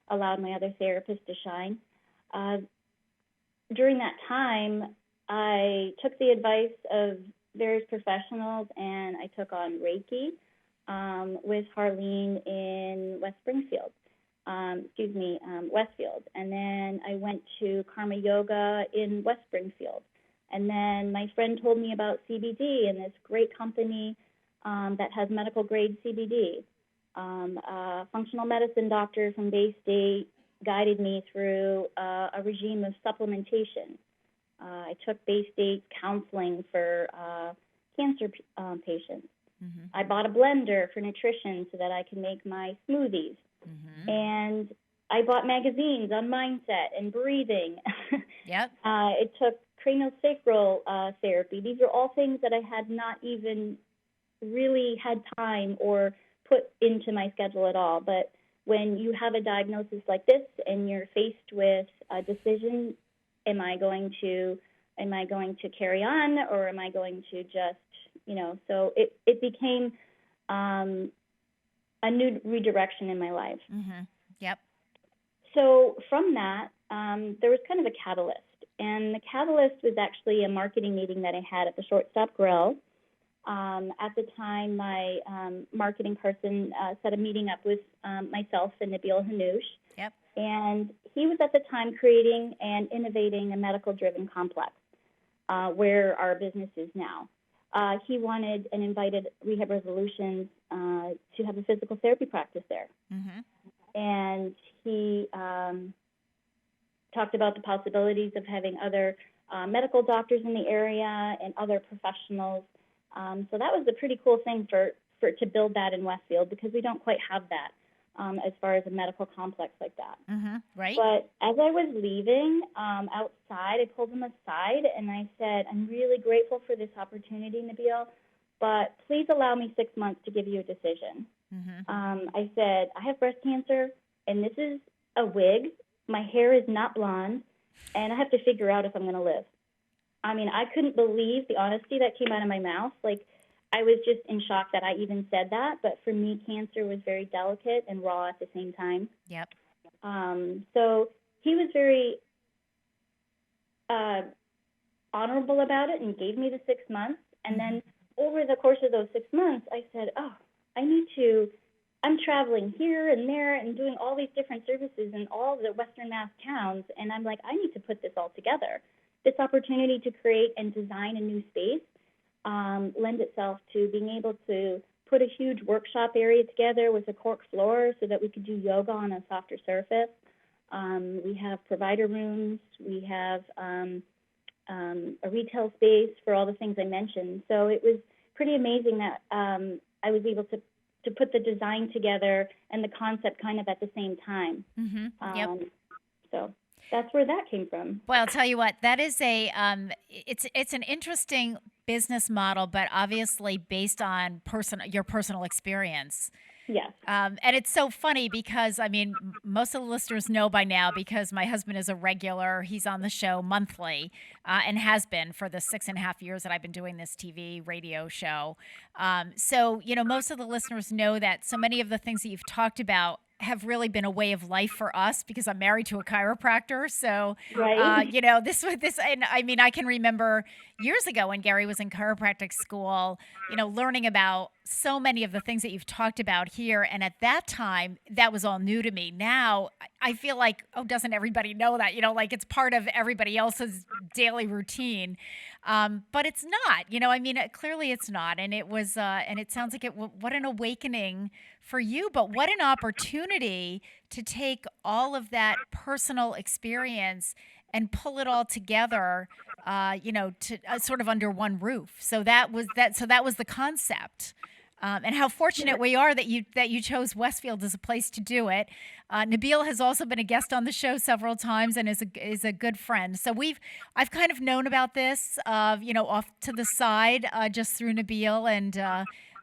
allowed my other therapist to shine. During that time, I took the advice of various professionals, and I took on Reiki with Harleen in Westfield. And then I went to Karma Yoga in West Springfield. And then my friend told me about CBD and this great company that has medical grade CBD. A functional medicine doctor from Bay State guided me through a regime of supplementation. I took Bay State counseling for cancer patients. Mm-hmm. I bought a blender for nutrition so that I could make my smoothies. Mm-hmm. And I bought magazines on mindset and breathing. Yep. It took craniosacral therapy. These are all things that I had not even really had time or put into my schedule at all. But when you have a diagnosis like this and you're faced with a decision, am I going to carry on, or am I going to just, so it became a new redirection in my life. Mm-hmm. Yep. So from that, there was kind of a catalyst. And the catalyst was actually a marketing meeting that I had at the Shortstop Grill. At the time, my marketing person set a meeting up with myself and Nabil Hanoush. Yep. And he was at the time creating and innovating a medical-driven complex where our business is now. He wanted and invited Rehab Resolutions to have a physical therapy practice there. Mm-hmm. And he talked about the possibilities of having other medical doctors in the area and other professionals. So that was a pretty cool thing for to build that in Westfield, because we don't quite have that as far as a medical complex like that. Mm-hmm. Right. But as I was leaving outside, I pulled him aside and I said, I'm really grateful for this opportunity, Nabil, but please allow me 6 months to give you a decision. Mm-hmm. I said, I have breast cancer, and this is a wig. My hair is not blonde, and I have to figure out if I'm going to live. I mean, I couldn't believe the honesty that came out of my mouth. Like, I was just in shock that I even said that. But for me, cancer was very delicate and raw at the same time. Yep. So he was very honorable about it and gave me the 6 months. And then over the course of those 6 months, I said, I'm traveling here and there and doing all these different services in all the Western Mass towns. And I'm like, I need to put this all together. This opportunity to create and design a new space lend itself to being able to put a huge workshop area together with a cork floor so that we could do yoga on a softer surface. We have provider rooms. We have a retail space for all the things I mentioned. So it was pretty amazing that I was able to put the design together and the concept kind of at the same time. Mm-hmm. Yep. So that's where that came from. Well, I'll tell you what, that is it's an interesting business model, but obviously based on your personal experience. Yes. And it's so funny because, I mean, most of the listeners know by now because my husband is a regular. He's on the show monthly and has been for the 6.5 years that I've been doing this TV radio show. So, most of the listeners know that so many of the things that you've talked about have really been a way of life for us because I'm married to a chiropractor. So, Right. and I mean, I can remember years ago when Gary was in chiropractic school, learning about so many of the things that you've talked about here. And at that time, that was all new to me. Now I feel like, oh, doesn't everybody know that? Like it's part of everybody else's daily routine. But it's not, I mean, clearly it's not. And it was, and it sounds like what an awakening for you, but what an opportunity to take all of that personal experience and pull it all together, to sort of under one roof. So that was the concept. And how fortunate we are that you chose Westfield as a place to do it. Nabil has also been a guest on the show several times and is a good friend. So I've kind of known about this, off to the side, just through Nabil,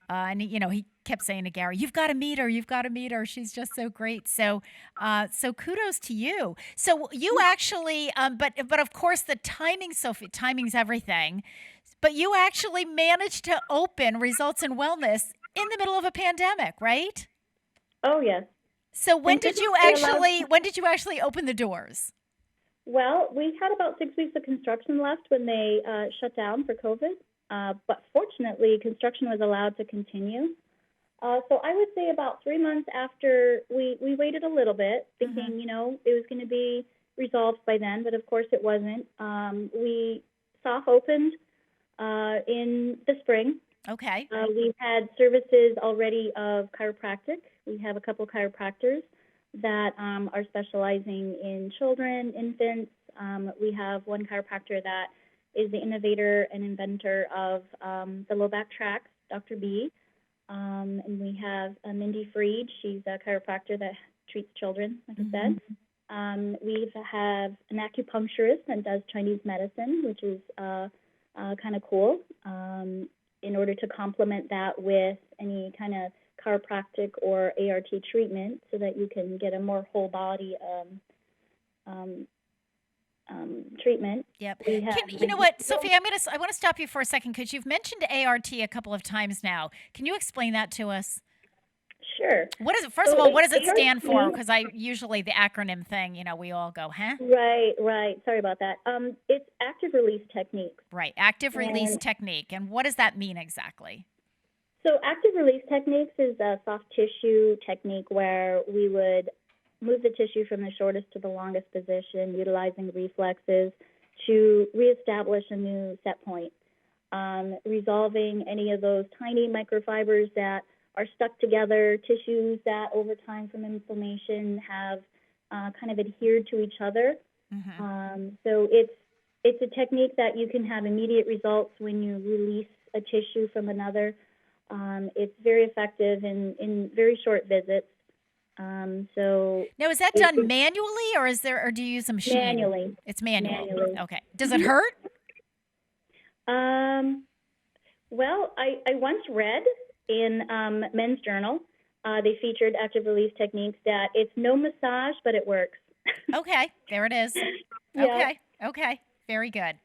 and he kept saying to Gary, "You've got to meet her. You've got to meet her. She's just so great." So kudos to you. So you actually, but of course the timing, Sophie, timing's everything. But you actually managed to open Results in Wellness in the middle of a pandemic, right? Oh, yes. So when did you actually open the doors? Well, we had about 6 weeks of construction left when they shut down for COVID. But fortunately, construction was allowed to continue. So I would say about 3 months after we waited a little bit, thinking, it was going to be resolved by then. But of course it wasn't. We soft opened in the spring. Okay. We've had services already of chiropractic. We have a couple chiropractors that are specializing in children, infants. We have one chiropractor that is the innovator and inventor of the low back tracks, Dr. B. And we have Mindy Freed. She's a chiropractor that treats children, like I said. We have an acupuncturist that does Chinese medicine, which is kind of cool, in order to complement that with any kind of chiropractic or ART treatment so that you can get a more whole body treatment. Yep. You know what, Sophie, I want to stop you for a second because you've mentioned ART a couple of times now. Can you explain that to us? Sure. What is it? First of all, what does it stand for? Because I usually the acronym thing, we all go, huh? Right. Sorry about that. It's active release techniques. Right, active release technique. And what does that mean exactly? So active release techniques is a soft tissue technique where we would move the tissue from the shortest to the longest position, utilizing reflexes to reestablish a new set point, resolving any of those tiny microfibers that are stuck together, tissues that over time from inflammation have kind of adhered to each other. So it's a technique that you can have immediate results when you release a tissue from another. It's very effective in very short visits. So now, is that done manually, or do you use a machine? Manually. It's manually. Okay. Does it hurt? Well, I once read in Men's Journal, they featured active release techniques that it's no massage, but it works. Okay, there it is. Yeah. Okay, very good.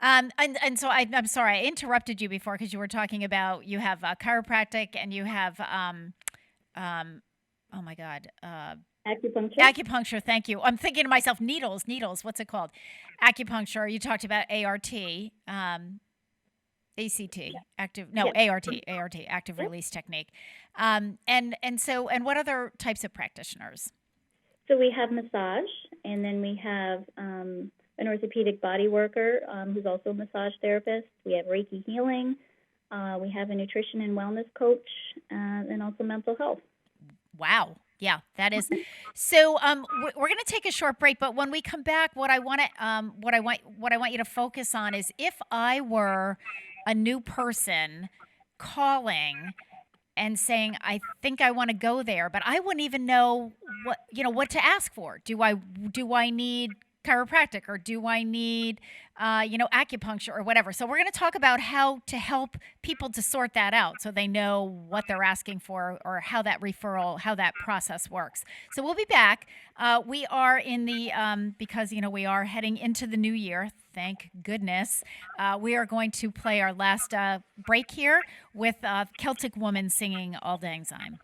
And so I'm sorry I interrupted you before because you were talking about you have chiropractic and you have oh my God. Acupuncture. Acupuncture, thank you. I'm thinking to myself, needles, what's it called? Acupuncture. You talked about ART, ACT, ART, active release technique. And what other types of practitioners? So we have massage, and then we have an orthopedic body worker who's also a massage therapist. We have Reiki healing. We have a nutrition and wellness coach, and also mental health. Wow. Yeah, that is. So we're going to take a short break, but when we come back, what I want you to focus on is if I were a new person calling and saying, I think I want to go there, but I wouldn't even know what to ask for. Do I need chiropractic, or do I need, acupuncture or whatever? So we're going to talk about how to help people to sort that out so they know what they're asking for or how that referral, how that process works. So we'll be back. We are in the, because, we are heading into the new year. Thank goodness. We are going to play our last break here with Celtic Woman singing Auld Lang Syne.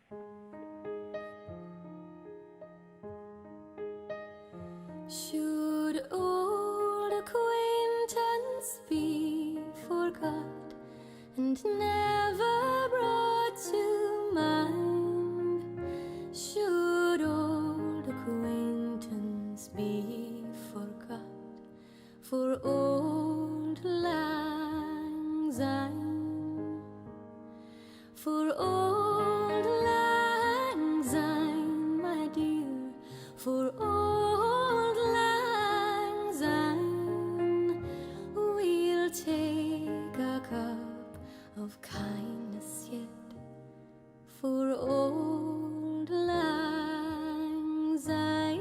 Should old acquaintance be forgot and never brought to mind? Should old acquaintance be forgot for old lang syne? For old lang syne, my dear, for old lang syne, we'll take a cup of kindness yet for old lang syne.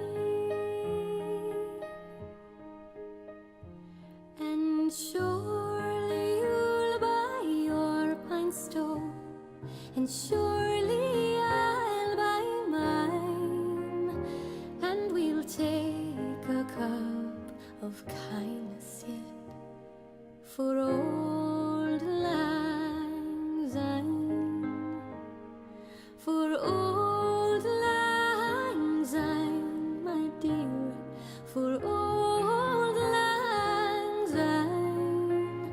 And surely you'll buy your pine stove, and surely I'll buy mine, and we'll take a cup of kindness yet for old lang syne, for old lang syne, my dear, for old lang syne,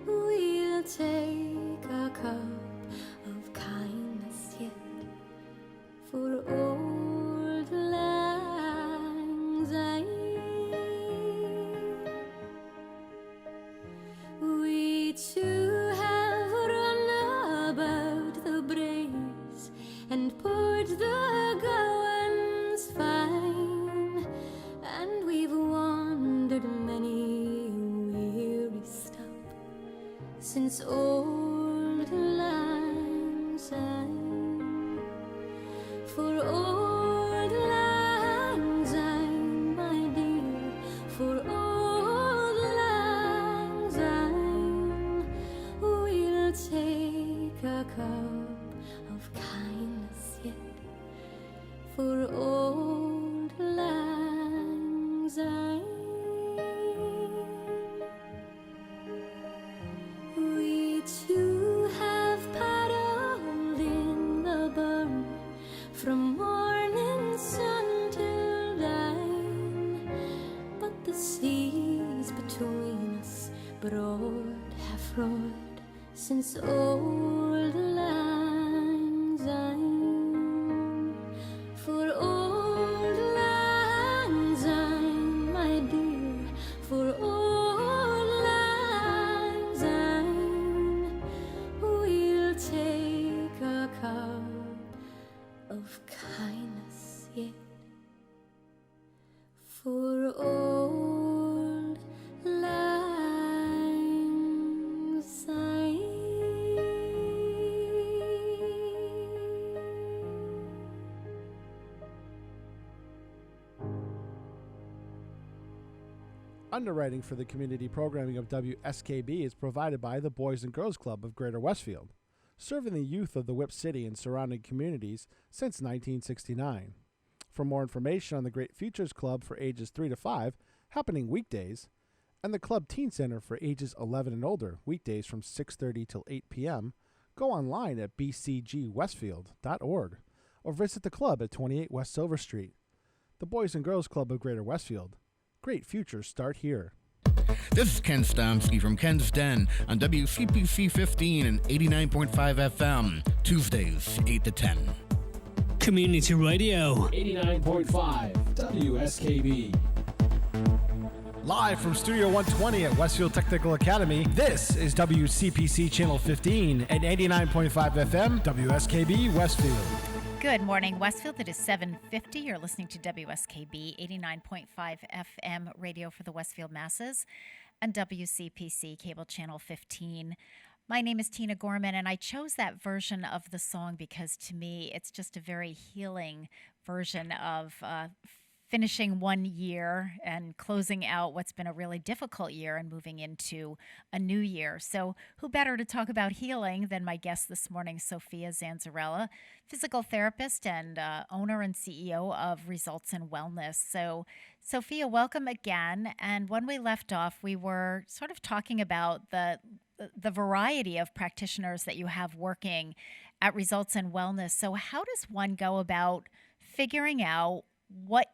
we'll take a cup of kindness yet for old lang syne. We too have run about the braes and poured the gowans fine, and we've wandered many a weary stop since old lang syne, for old lang syne, my dear, for old lang syne, we'll take a cup of kindness yet for old lang syne. We too have paddled in the burn from morning sun till dine, but the seas between us broad have roared since old lang syne, for old lang syne, my dear, for old lang syne, we'll take a cup of kindness yet for old lang syne. Underwriting for the community programming of WSKB is provided by the Boys and Girls Club of Greater Westfield, serving the youth of the Whip City and surrounding communities since 1969. For more information on the Great Futures Club for ages 3 to 5, happening weekdays, and the Club Teen Center for ages 11 and older, weekdays from 6:30 till 8 p.m., go online at bcgwestfield.org or visit the club at 28 West Silver Street. The Boys and Girls Club of Greater Westfield. Great futures start here. This is Ken Stomsky from Ken's Den on WCPC 15 and 89.5 FM, Tuesdays, 8 to 10. Community Radio. 89.5 WSKB. Live from Studio 120 at Westfield Technical Academy, this is WCPC Channel 15 and 89.5 FM, WSKB Westfield. Good morning, Westfield. It is 7:50. You're listening to WSKB 89.5 FM radio for the Westfield masses and WCPC cable channel 15. My name is Tina Gorman, and I chose that version of the song because to me it's just a very healing version of finishing one year and closing out what's been a really difficult year and moving into a new year. So who better to talk about healing than my guest this morning, Sophia Zanzarella, physical therapist and owner and CEO of Results in Wellness. So Sophia, welcome again. And when we left off, we were sort of talking about the variety of practitioners that you have working at Results in Wellness. So how does one go about figuring out what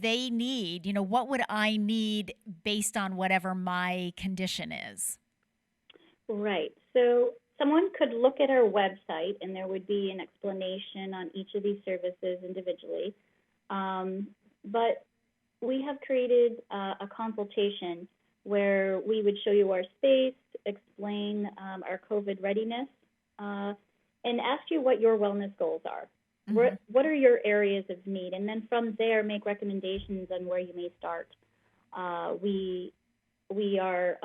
they need? What would I need based on whatever my condition is? Right. So someone could look at our website and there would be an explanation on each of these services individually. But we have created a consultation where we would show you our space, explain our COVID readiness, and ask you what your wellness goals are. Mm-hmm. What are your areas of need? And then from there, make recommendations on where you may start. We are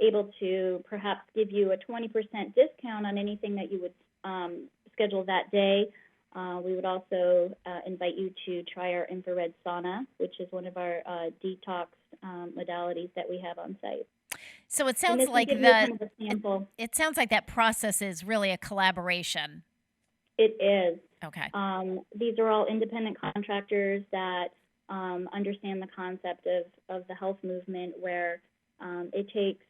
able to perhaps give you a 20% discount on anything that you would schedule that day. We would also invite you to try our infrared sauna, which is one of our detox modalities that we have on site. So it sounds like it sounds like that process is really a collaboration. It is. Okay. These are all independent contractors that understand the concept of the health movement, where it takes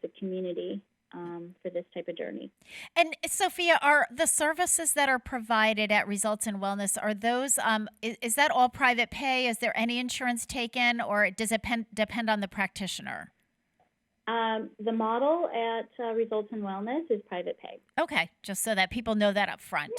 a community for this type of journey. And Sophia, are the services that are provided at Results in Wellness, are those is that all private pay? Is there any insurance taken, or does it depend on the practitioner? The model at Results in Wellness is private pay. Okay, just so that people know that up front.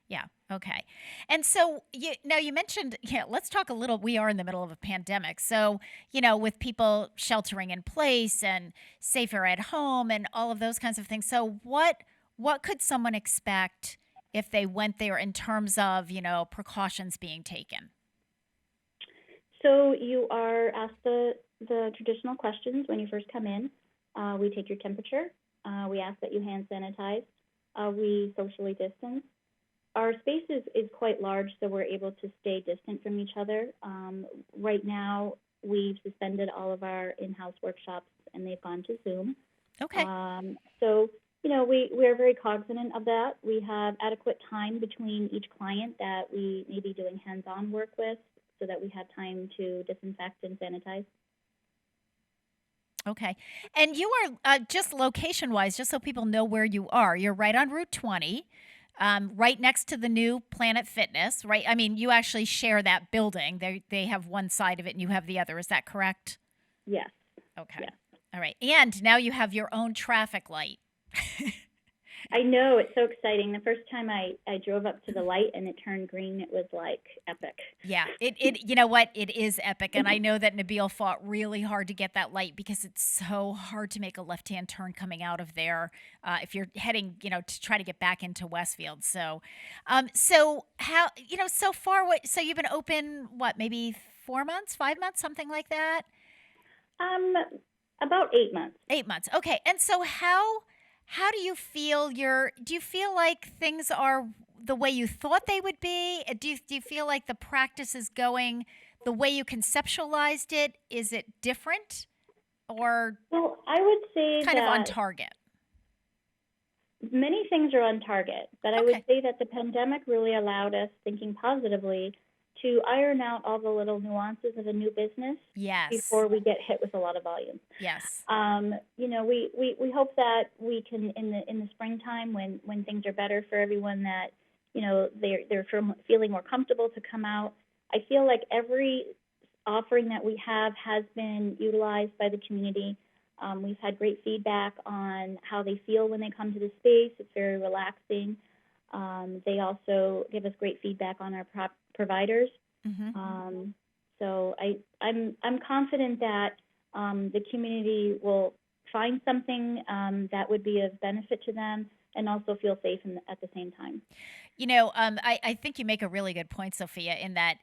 Yeah. Okay. And so you mentioned, let's talk a little, we are in the middle of a pandemic. So, with people sheltering in place and safer at home and all of those kinds of things. So what could someone expect if they went there in terms of, precautions being taken? So you are asked the traditional questions when you first come in. We take your temperature. We ask that you hand sanitize. We socially distance. Our space is quite large, so we're able to stay distant from each other. Right now, we've suspended all of our in-house workshops, and they've gone to Zoom. Okay. So, we are very cognizant of that. We have adequate time between each client that we may be doing hands-on work with, so that we have time to disinfect and sanitize. Okay. And you are, just location-wise, just so people know where you are, you're right on Route 20. Right next to the new Planet Fitness, right? I mean, you actually share that building. They have one side of it and you have the other. Is that correct? Yes. Okay. Yes. All right. And now you have your own traffic light. I know. It's so exciting. The first time I drove up to the light and it turned green, it was like epic. Yeah. It you know what? It is epic. And I know that Nabil fought really hard to get that light because it's so hard to make a left-hand turn coming out of there if you're heading, to try to get back into Westfield. So, so how, so far, so you've been open, maybe 4 months, 5 months, something like that? About 8 months. 8 months. Okay. And so how do you feel do you feel like things are the way you thought they would be? Do you feel like the practice is going the way you conceptualized it? Is it different or well, I would say kind of on target? Many things are on target, but I would say that the pandemic really allowed us, thinking positively, to iron out all the little nuances of a new business before we get hit with a lot of volume. Yes. We hope that we can in the springtime when things are better for everyone, that they're feeling more comfortable to come out. I feel like every offering that we have has been utilized by the community. We've had great feedback on how they feel when they come to the space. It's very relaxing. They also give us great feedback on our providers. Mm-hmm. So I'm confident that the community will find something that would be of benefit to them and also feel safe at the same time. I think you make a really good point, Sophia, in that,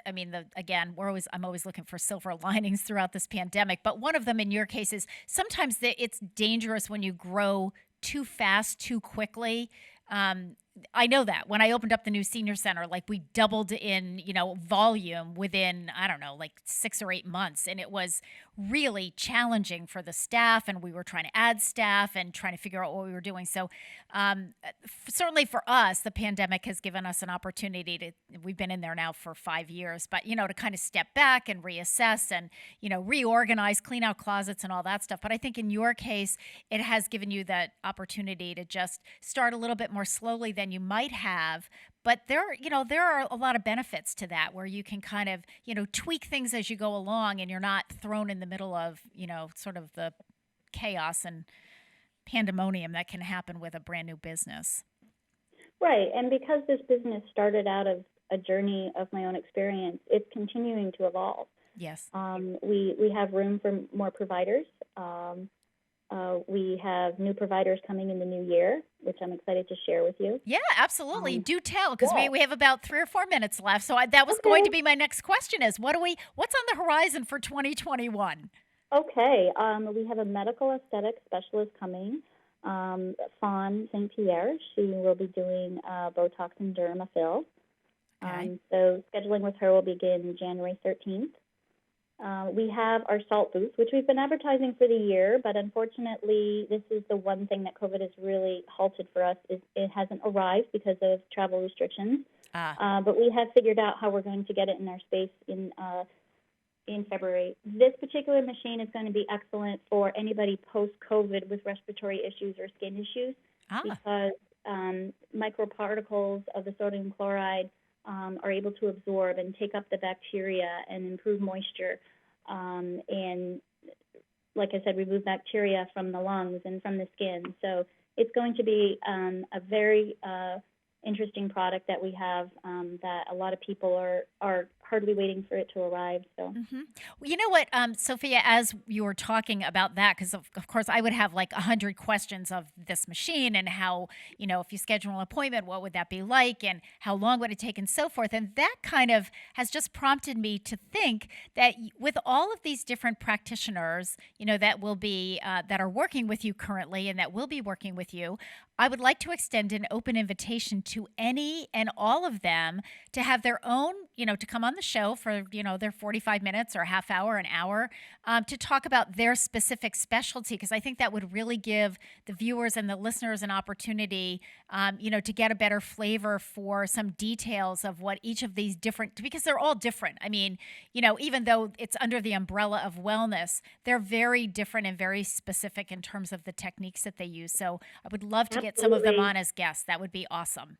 I'm always looking for silver linings throughout this pandemic. But one of them in your case is sometimes it's dangerous when you grow too fast, too quickly. I know that when I opened up the new senior center, like we doubled in, volume within, I don't know, like 6 or 8 months. And it was really challenging for the staff. And we were trying to add staff and trying to figure out what we were doing. So certainly for us, the pandemic has given us an opportunity we've been in there now for 5 years, but, to kind of step back and reassess and, reorganize, clean out closets and all that stuff. But I think in your case, it has given you that opportunity to just start a little bit more slowly than you might have. But there are a lot of benefits to that where you can kind of, tweak things as you go along and you're not thrown in the middle of, sort of the chaos and pandemonium that can happen with a brand new business. Right. And because this business started out of a journey of my own experience, it's continuing to evolve. Yes. We have room for more providers. We have new providers coming in the new year, which I'm excited to share with you. Yeah, absolutely. Do tell, because we have about 3 or 4 minutes left. So that was going to be my next question: is what's on the horizon for 2021? Okay, we have a medical aesthetic specialist coming, Fawn St. Pierre. She will be doing Botox and Dermafill. Okay. So scheduling with her will begin January 13th. We have our salt booth, which we've been advertising for the year, but unfortunately, this is the one thing that COVID has really halted for us. Is it hasn't arrived because of travel restrictions. But we have figured out how we're going to get it in our space in February. This particular machine is going to be excellent for anybody post-COVID with respiratory issues or skin issues because microparticles of the sodium chloride are able to absorb and take up the bacteria and improve moisture. And like I said, remove bacteria from the lungs and from the skin. So it's going to be a very interesting product that we have that a lot of people are hardly waiting for it to arrive. So, Well, you know what, Sophia, as you were talking about that, because of course I would have like 100 questions of this machine and how, if you schedule an appointment, what would that be like and how long would it take and so forth. And that kind of has just prompted me to think that with all of these different practitioners, that will be, that are working with you currently and that will be working with you, I would like to extend an open invitation to any and all of them to have their own, to come on the show for, their 45 minutes or a half hour, an hour, to talk about their specific specialty. Because I think that would really give the viewers and the listeners an opportunity, to get a better flavor for some details of what each of these different, because they're all different. I mean, even though it's under the umbrella of wellness, they're very different and very specific in terms of the techniques that they use. So I would love to get some of them on as guests. That would be awesome.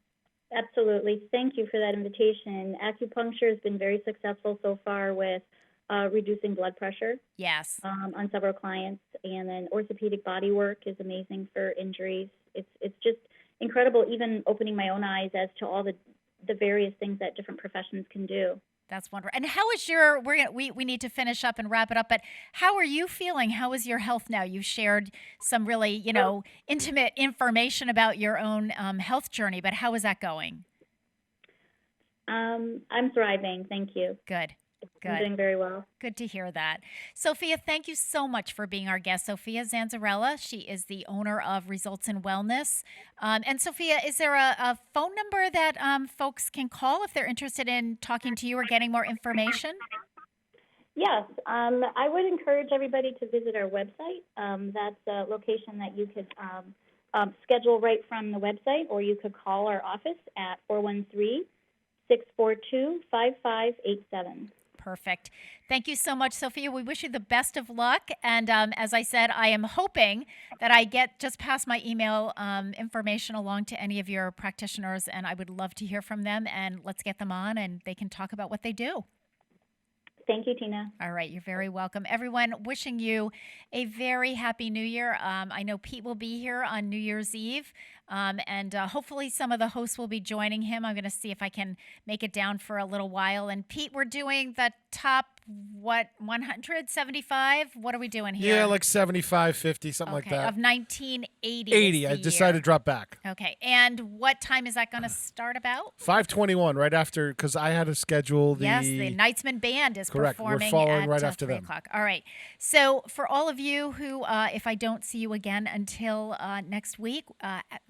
Absolutely. Thank you for that invitation. Acupuncture has been very successful so far with reducing blood pressure. Yes. On several clients. And then orthopedic body work is amazing for injuries. It's just incredible, even opening my own eyes as to all the various things that different professions can do. That's wonderful. And how is we need to finish up and wrap it up, but how are you feeling? How is your health now? You've shared some really, intimate information about your own health journey, but how is that going? I'm thriving. Thank you. Good. I'm doing very well. Good to hear that. Sophia, thank you so much for being our guest. Sophia Zanzarella, she is the owner of Results in Wellness. And Sophia, is there a phone number that folks can call if they're interested in talking to you or getting more information? Yes. I would encourage everybody to visit our website. That's a location that you could schedule right from the website, or you could call our office at 413-642-5587. Perfect. Thank you so much, Sophia. We wish you the best of luck. And as I said, I am hoping that I get just past my email information along to any of your practitioners, and I would love to hear from them, and let's get them on and they can talk about what they do. Thank you, Tina. All right. You're very welcome. Everyone, wishing you a very happy New Year. I know Pete will be here on New Year's Eve, and hopefully some of the hosts will be joining him. I'm going to see if I can make it down for a little while. And Pete, we're doing the top, 175? What are we doing here? Yeah, like 75, 50, something like that. Of 1980. 80. I decided to drop back. Okay. And what time is that going to start about? 5:21, right after, because I had to schedule the... Yes, the Knightsman Band is correct. performing We're following at right after 3 them. o'clock. All right. So for all of you who, if I don't see you again until next week,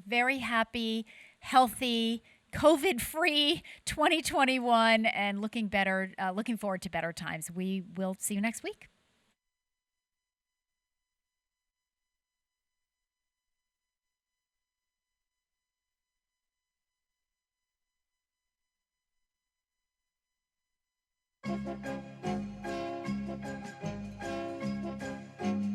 very happy healthy, COVID-free 2021 and looking forward to better times. We will see you next week. Thank you.